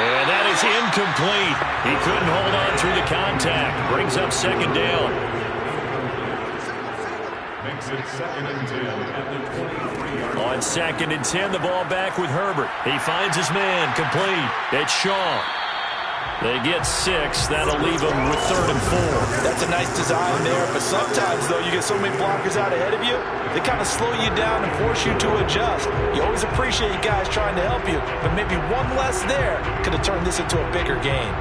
And that is incomplete. He couldn't hold on through the contact. Brings up 2nd down. Makes it 2nd and 10 at the 23-yard line. On 2nd and 10, the ball back with Herbert. He finds his man, complete. It's Shaw. They get 6. That'll leave them with 3rd and 4. That's a nice design there, but sometimes, though, you get so many blockers out ahead of you, they kind of slow you down and force you to adjust. You always appreciate guys trying to help you, but maybe one less there could have turned this into a bigger game.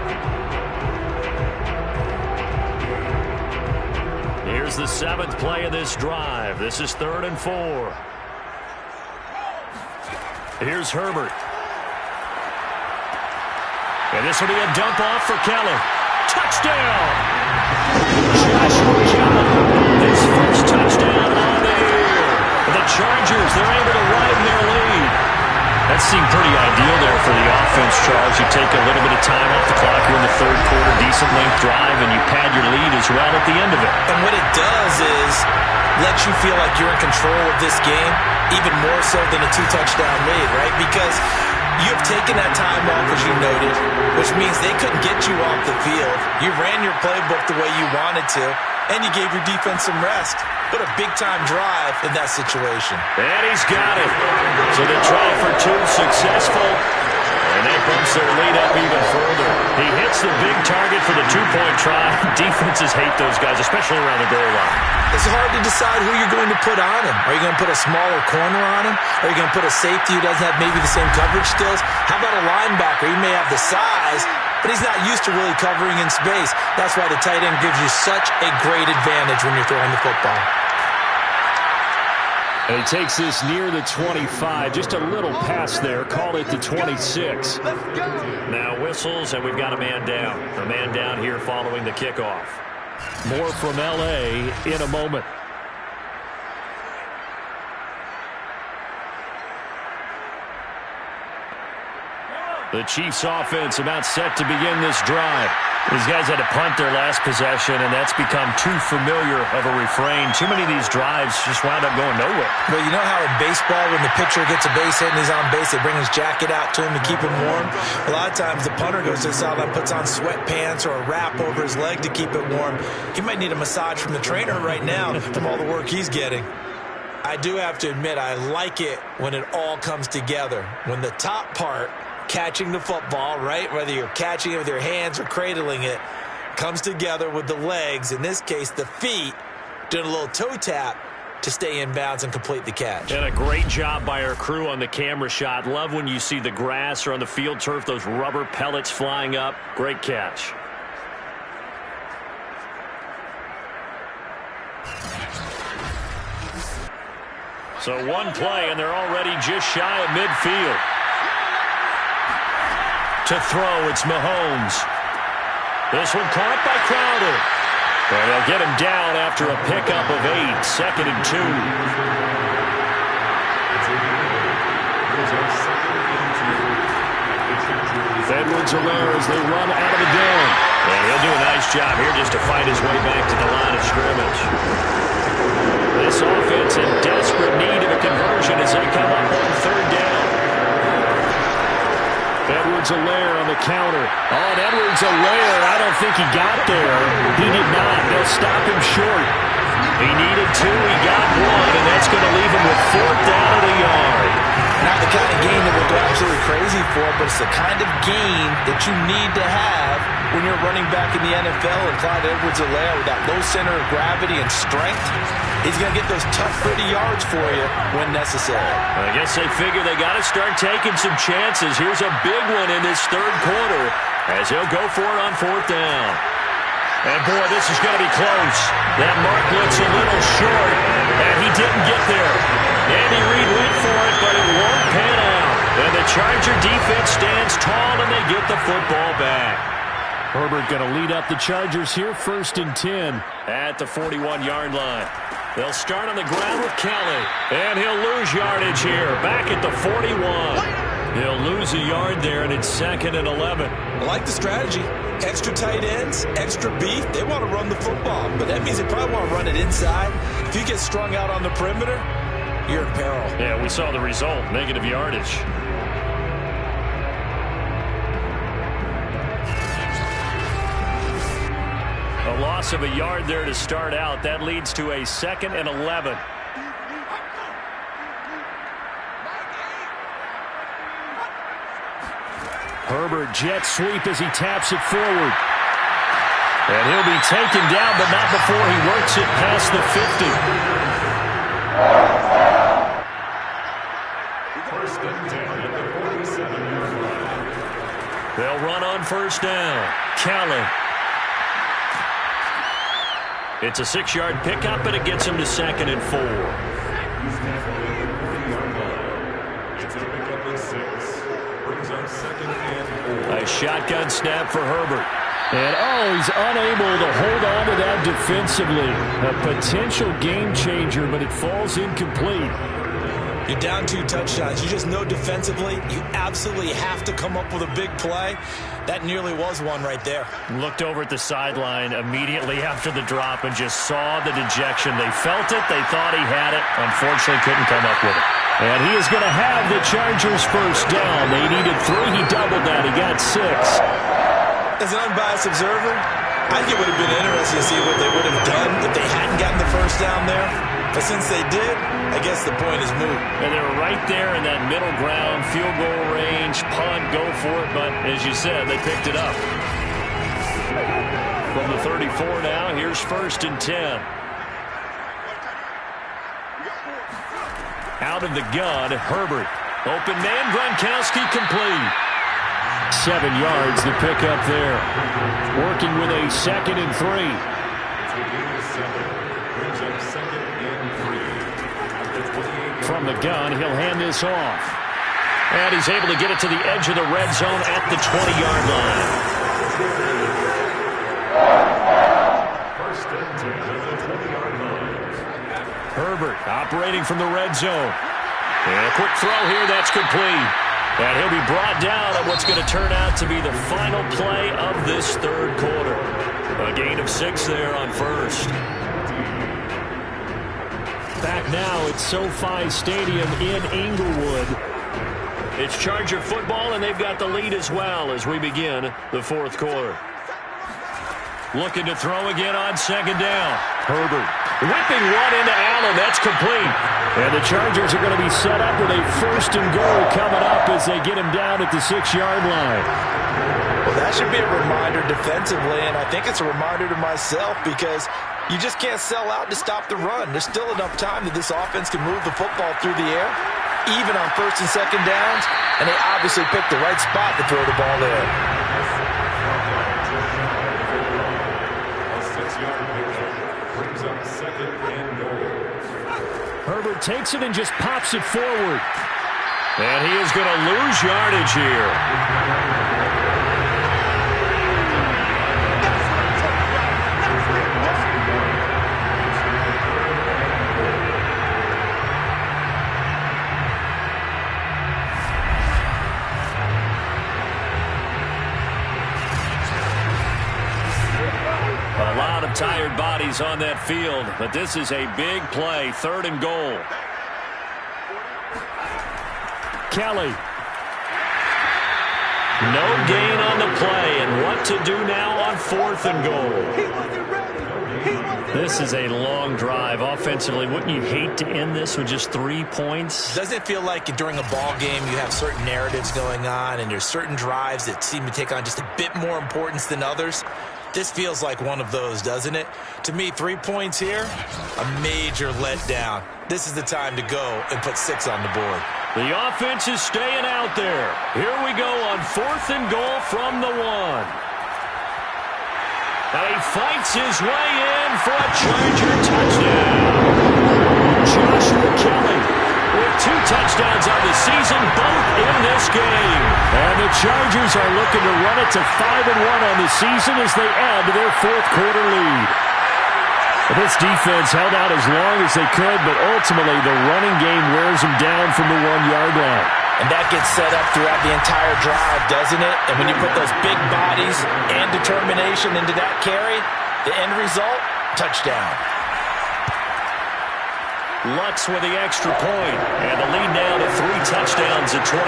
Here's the 7th play of this drive. This is 3rd and 4. Here's Herbert. And this will be a dump off for Kelly. Touchdown! Joshua Kelly, his first touchdown on the year. The Chargers, they're able to widen their lead. That seemed pretty ideal there for the offense, Charles. You take a little bit of time off the clock here in the 3rd quarter, decent length drive, and you pad your lead as well at the end of it. And what it does is let you feel like you're in control of this game, even more so than a 2-touchdown lead, right? Because you have taken that time off, as you noted, which means they couldn't get you off the field. You ran your playbook the way you wanted to, and you gave your defense some rest. But a big-time drive in that situation. And he's got it. So the try for 2 successful, and that bumps their lead up even further. He hits the big target for the 2-point try. Defenses hate those guys, especially around the goal line. It's hard to decide who you're going to put on him. Are you going to put a smaller corner on him? Are you going to put a safety who doesn't have maybe the same coverage skills? How about a linebacker? He may have the size, but he's not used to really covering in space. That's why the tight end gives you such a great advantage when you're throwing the football. And he takes this near the 25. Just a little pass there. Call it the 26. Now whistles, and we've got a man down. A man down here following the kickoff. More from L.A. in a moment. The Chiefs offense about set to begin this drive. These guys had to punt their last possession, and that's become too familiar of a refrain. Too many of these drives just wound up going nowhere. Well, you know how in baseball, when the pitcher gets a base hit and he's on base, they bring his jacket out to him to keep him warm? A lot of times the punter goes to the sideline, puts on sweatpants or a wrap over his leg to keep it warm. He might need a massage from the trainer right now from all the work he's getting. I do have to admit, I like it when it all comes together. When the top part, catching the football, right, whether you're catching it with your hands or cradling it, comes together with the legs, in this case the feet, doing a little toe tap to stay in bounds and complete the catch. And a great job by our crew on the camera shot. Love when you see the grass or on the field turf, those rubber pellets flying up. Great catch. So one play, and they're already just shy of midfield. To throw, it's Mahomes. This one caught by Crowder. And they'll get him down after a pickup of 8, 2nd and 2. Edwards-Helaire as they run out of the gun. And he'll do a nice job here just to fight his way back to the line of scrimmage. This offense in desperate need of a conversion as they come up on 3rd down. Edwards-Helaire on the counter. On Edwards-Helaire, I don't think he got there. He did not. They'll stop him short. He needed 2, he got 1, and that's going to leave him with 4th down at a yard. Not the kind of gain that we'll go absolutely crazy for, but it's the kind of gain that you need to have when you're running back in the NFL. And Clyde Edwards-Helaire, with that low center of gravity and strength, he's going to get those tough, gritty yards for you when necessary. I guess they figure they got to start taking some chances. Here's a big one in this 3rd quarter as he'll go for it on 4th down. And, boy, this is going to be close. That mark looks a little short, and he didn't get there. Andy Reid went for it, but it won't pan out. And the Charger defense stands tall, and they get the football back. Herbert going to lead up the Chargers here, 1st and 10. At the 41-yard line. They'll start on the ground with Kelly. And he'll lose yardage here, back at the 41. He'll lose a yard there, and it's 2nd and 11. I like the strategy. Extra tight ends, extra beef. They want to run the football, but that means they probably want to run it inside. If you get strung out on the perimeter, you're in peril. Yeah, we saw the result, negative yardage. A loss of a yard there to start out. That leads to a 2nd and 11. Herbert jet sweep as he taps it forward. And he'll be taken down, but not before he works it past the 50. 1st and 10 at the 47-yard line. They'll run on 1st down. Kelly. It's a 6-yard pickup, and it gets him to 2nd and 4. It's a pickup of 6. Brings up 2nd and 4. A shotgun snap for Herbert. And, he's unable to hold on to that defensively. A potential game changer, but it falls incomplete. You're down 2 touchdowns. You just know defensively you absolutely have to come up with a big play. That nearly was one right there. Looked over at the sideline immediately after the drop and just saw the dejection. They felt it. They thought he had it. Unfortunately, couldn't come up with it. And he is going to have the Chargers 1st down. They needed 3. He doubled that. He got 6. As an unbiased observer, I think it would have been interesting to see what they would have done if they hadn't gotten the 1st down there. But since they did, I guess the point is moot. And they were right there in that middle ground, field goal range, punt, go for it. But as you said, they picked it up. From the 34 now, here's 1st and 10. Out of the gun, Herbert. Open man, Gronkowski complete. 7 yards to pick up there. Working with a 2nd and 3. It's a gain of 7. Brings up 2nd and 3. From the gun, he'll hand this off. And he's able to get it to the edge of the red zone at the 20-yard line. 1st and 10 at the 20-yard line. Herbert operating from the red zone. And a quick throw here, that's complete. And he'll be brought down on what's going to turn out to be the final play of this 3rd quarter. A gain of 6 there on 1st. Back now at SoFi Stadium in Inglewood. It's Charger football, and they've got the lead as well as we begin the 4th quarter. Looking to throw again on 2nd down. Herbert whipping one into Allen. That's complete. And the Chargers are going to be set up with a 1st and goal coming up as they get him down at the 6-yard line. Well, that should be a reminder defensively, and I think it's a reminder to myself because you just can't sell out to stop the run. There's still enough time that this offense can move the football through the air, even on 1st and 2nd downs, and they obviously picked the right spot to throw the ball there. A 6-yard pickup. Brings up 2nd and goal. Herbert takes it and just pops it forward. And he is going to lose yardage here. Some tired bodies on that field, but this is a big play, 3rd and goal. Kelly. No gain on the play, and what to do now on 4th and goal. This is a long drive offensively. Wouldn't you hate to end this with just 3 points? Doesn't it feel like during a ball game you have certain narratives going on and there's certain drives that seem to take on just a bit more importance than others? This feels like one of those, doesn't it? To me, 3 points here, a major letdown. This is the time to go and put 6 on the board. The offense is staying out there. Here we go on 4th and goal from the 1. And he fights his way in for a Charger touchdown. Joshua Kelly with 2 touchdowns on the season, both in this game. And the Chargers are looking to run it to 5-1 on the season as they add to their 4th quarter lead. This defense held out as long as they could, but ultimately the running game wears them down from the 1-yard line. And that gets set up throughout the entire drive, doesn't it? And when you put those big bodies and determination into that carry, the end result, touchdown. Lutz with the extra point, and the lead now to 3 touchdowns at 21.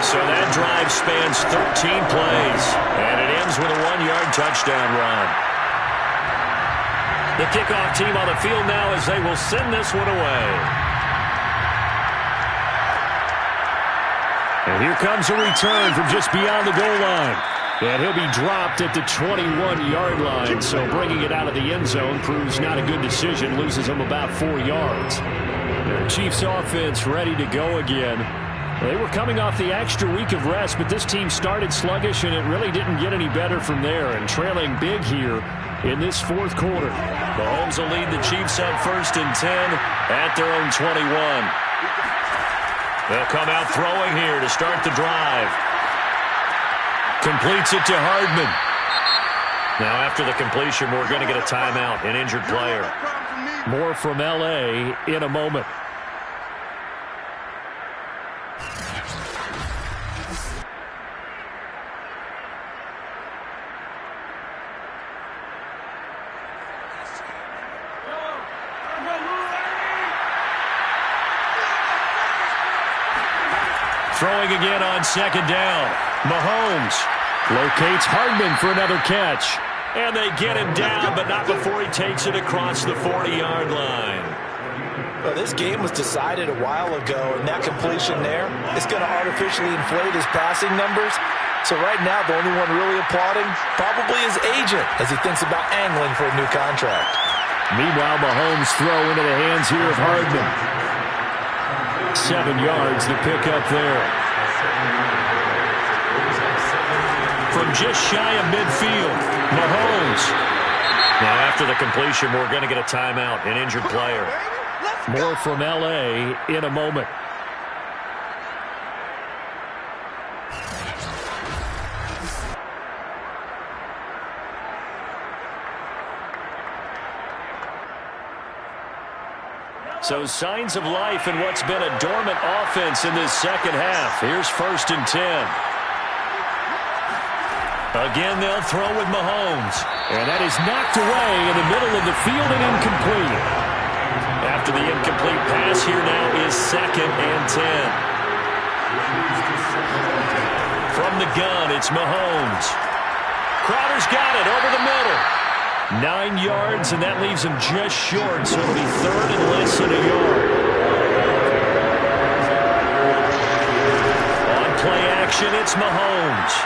So that drive spans 13 plays, and it ends with a 1-yard touchdown run. The kickoff team on the field now as they will send this one away. And here comes a return from just beyond the goal line. And he'll be dropped at the 21-yard line, so bringing it out of the end zone proves not a good decision, loses him about 4 yards. The Chiefs offense ready to go again. They were coming off the extra week of rest, but this team started sluggish, and it really didn't get any better from there, and trailing big here in this 4th quarter. Mahomes will lead the Chiefs up 1st and 10 at their own 21. They'll come out throwing here to start the drive. Completes it to Hardman. Now after the completion, we're going to get a timeout, an injured player. More from L.A. in a moment. Throwing again on 2nd down. Mahomes locates Hardman for another catch. And they get him down, but not before he takes it across the 40-yard line. Well, this game was decided a while ago, and that completion there is going to artificially inflate his passing numbers. So right now, the only one really applauding probably his agent as he thinks about angling for a new contract. Meanwhile, Mahomes throw into the hands here of Hardman. 7 yards to pick up there. From just shy of midfield, Mahomes. Now after the completion, we're going to get a timeout, an injured player. More from L.A. in a moment. So signs of life in what's been a dormant offense in this second half. Here's 1st and 10. Again, they'll throw with Mahomes. And that is knocked away in the middle of the field and incomplete. After the incomplete pass, here now is 2nd and 10. From the gun, it's Mahomes. Crowder's got it over the middle. 9 yards, and that leaves him just short, so it'll be 3rd and less than a yard. On play action, it's Mahomes.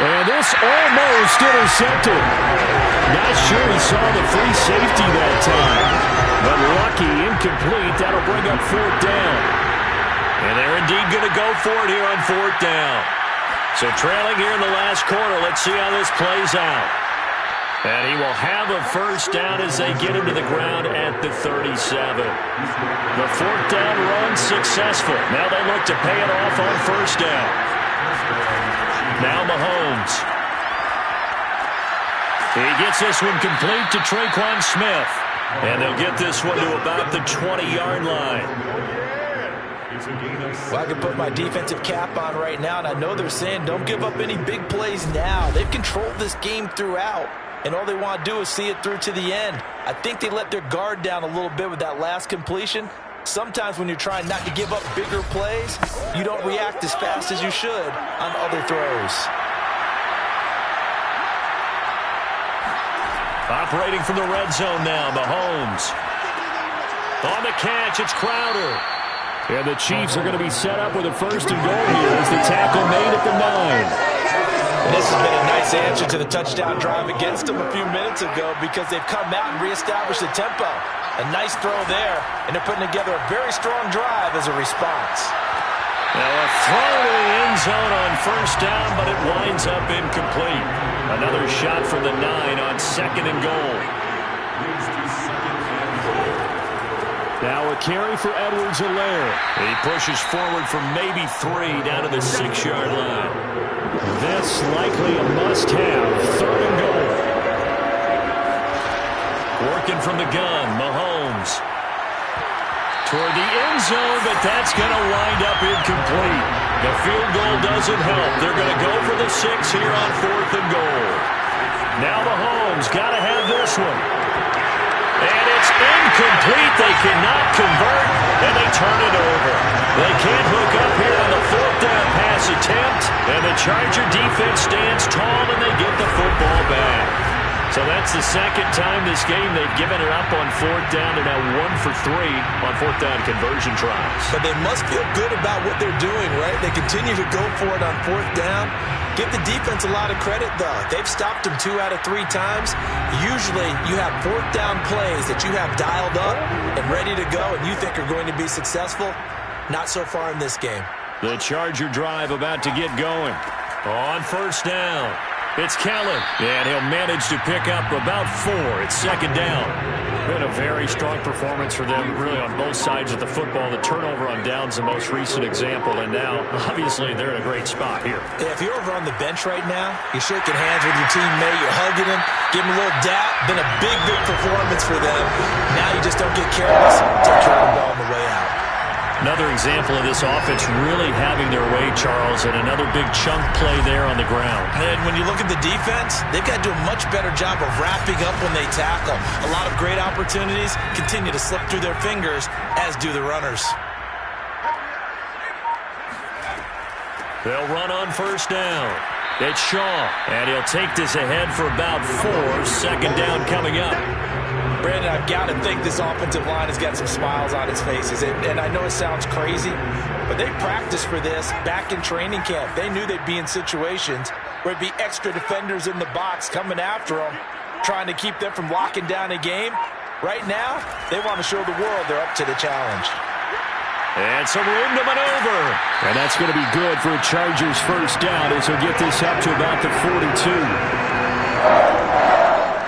And this almost intercepted. Not sure he saw the free safety that time. But lucky, incomplete. That'll bring up 4th down. And they're indeed going to go for it here on 4th down. So trailing here in the last quarter, let's see how this plays out. And he will have a 1st down as they get him to the ground at the 37. The 4th down run successful. Now they look to pay it off on 1st down. Now Mahomes. He gets this one complete to Tre'Quan Smith. And they'll get this one to about the 20-yard line. It's a gain of 7. Well, I can put my defensive cap on right now, and I know they're saying don't give up any big plays now. They've controlled this game throughout, and all they want to do is see it through to the end. I think they let their guard down a little bit with that last completion. Sometimes when you're trying not to give up bigger plays, you don't react as fast as you should on other throws. Operating from the red zone now, Mahomes. On the catch, it's Crowder. And the Chiefs are going to be set up with a 1st and goal here as the tackle made at the 9. This has been a nice answer to the touchdown drive against them a few minutes ago because they've come out and reestablished the tempo. A nice throw there, and they're putting together a very strong drive as a response. Now a throw to the end zone on 1st down, but it winds up incomplete. Another shot from the 9 on 2nd and goal. Now a carry for Edwards-Helaire. He pushes forward for maybe 3 down to the 6-yard line. This likely a must-have. 3rd and goal. Working from the gun, Mahomes. Toward the end zone, but that's going to wind up incomplete. The field goal doesn't help. They're going to go for the 6 here on 4th and goal. Now Mahomes got to have this one. And it's incomplete. They cannot convert, and they turn it over. They can't hook up here on the 4th down pass attempt, and the Charger defense stands tall, and they get the football back. So that's the 2nd time this game they've given it up on 4th down. They're now 1 for 3 on 4th down conversion tries. But they must feel good about what they're doing, right? They continue to go for it on 4th down. Give the defense a lot of credit, though. They've stopped them 2 out of 3 times. Usually, you have 4th down plays that you have dialed up and ready to go and you think are going to be successful. Not so far in this game. The Charger drive about to get going. On 1st down, it's Kellen, and he'll manage to pick up about 4. It's 2nd down. Been a very strong performance for them, really, on both sides of the football. The turnover on down's the most recent example, and now, obviously, they're in a great spot here. Yeah, if you're over on the bench right now, you're shaking hands with your teammate, you're hugging him, give him a little dap. Been a big, big performance for them. Now you just don't get careless. Take care of the ball on the way out. Another example of this offense really having their way, Charles, and another big chunk play there on the ground. And when you look at the defense, they've got to do a much better job of wrapping up when they tackle. A lot of great opportunities continue to slip through their fingers, as do the runners. They'll run on 1st down. It's Shaw, and he'll take this ahead for about 4. 2nd down coming up. Brandon, I've got to think this offensive line has got some smiles on its faces. And I know it sounds crazy, but they practiced for this back in training camp. They knew they'd be in situations where it'd be extra defenders in the box coming after them, trying to keep them from locking down a game. Right now, they want to show the world they're up to the challenge. And some room to maneuver. And that's going to be good for a Chargers 1st down as he'll get this up to about the 42.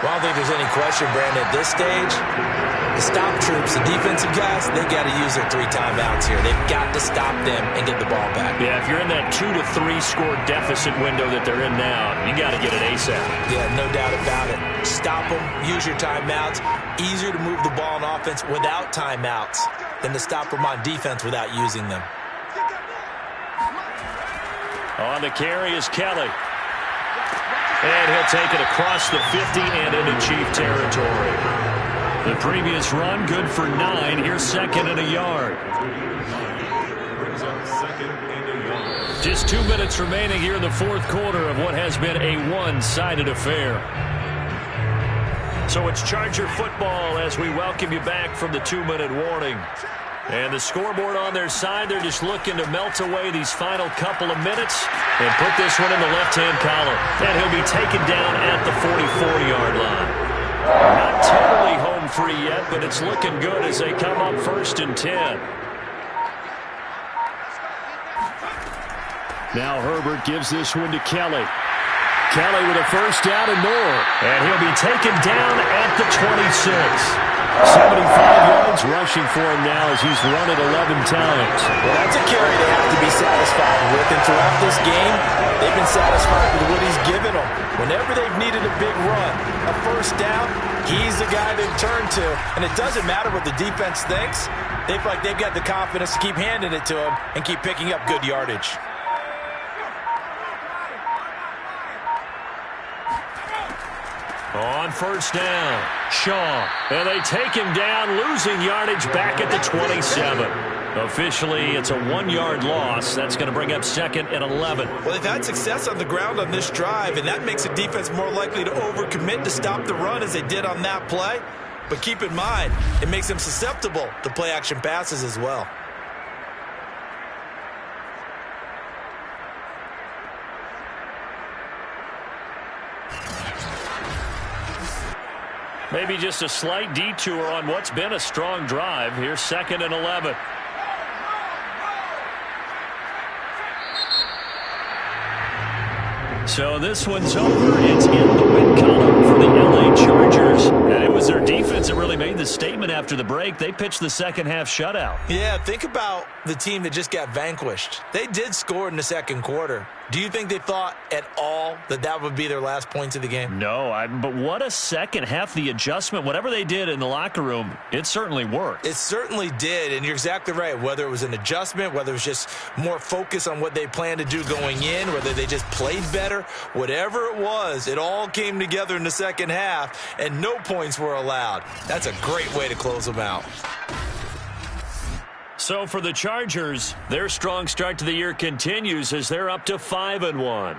Well, I don't think there's any question, Brandon, at this stage, the stop troops, the defensive guys, they got to use their 3 timeouts here. They've got to stop them and get the ball back. Yeah, if you're in that 2 to 3 score deficit window that they're in now, you got to get it ASAP. Yeah, no doubt about it. Stop them, use your timeouts. Easier to move the ball on offense without timeouts than to stop them on defense without using them. On the carry is Kelly. And he'll take it across the 50 and into Chief territory. The previous run, good for 9. Here's 2nd and a yard. Brings up 2nd and a yard. Just 2 minutes remaining here in the 4th quarter of what has been a one-sided affair. So it's Charger football as we welcome you back from the 2-minute warning. And the scoreboard on their side, they're just looking to melt away these final couple of minutes and put this one in the left-hand column. And he'll be taken down at the 44-yard line. Not totally home free yet, but it's looking good as they come up 1st and 10. Now Herbert gives this one to Kelly. Kelly with a 1st down and more. And he'll be taken down at the 26. 75 yards rushing for him now as he's run it 11 times. Well, that's a carry they have to be satisfied with. And throughout this game, they've been satisfied with what he's given them. Whenever they've needed a big run, a first down, he's the guy they've turned to. And it doesn't matter what the defense thinks. They feel like they've got the confidence to keep handing it to him and keep picking up good yardage. On first down, Shaw. And they take him down, losing yardage back at the 27. Officially, it's a 1-yard loss. That's going to bring up second and 11. Well, they've had success on the ground on this drive, and that makes the defense more likely to overcommit to stop the run as they did on that play. But keep in mind, it makes them susceptible to play-action passes as well. Maybe just a slight detour on what's been a strong drive. Here's second and 11. So this one's over. It's in the win column for the LA Chargers. And it was their defense that really made the statement after the break. They pitched the second half shutout. Yeah, think about the team that just got vanquished. They did score in the second quarter. Do you think they thought at all that that would be their last points of the game? No, but what a second half. The adjustment, whatever they did in the locker room, it certainly worked. It certainly did, and you're exactly right. Whether it was an adjustment, whether it was just more focus on what they planned to do going in, whether they just played better, whatever it was, it all came together in the second half, and no points were allowed. That's a great way to close them out. So for the Chargers, their strong start to the year continues as they're up to 5-1.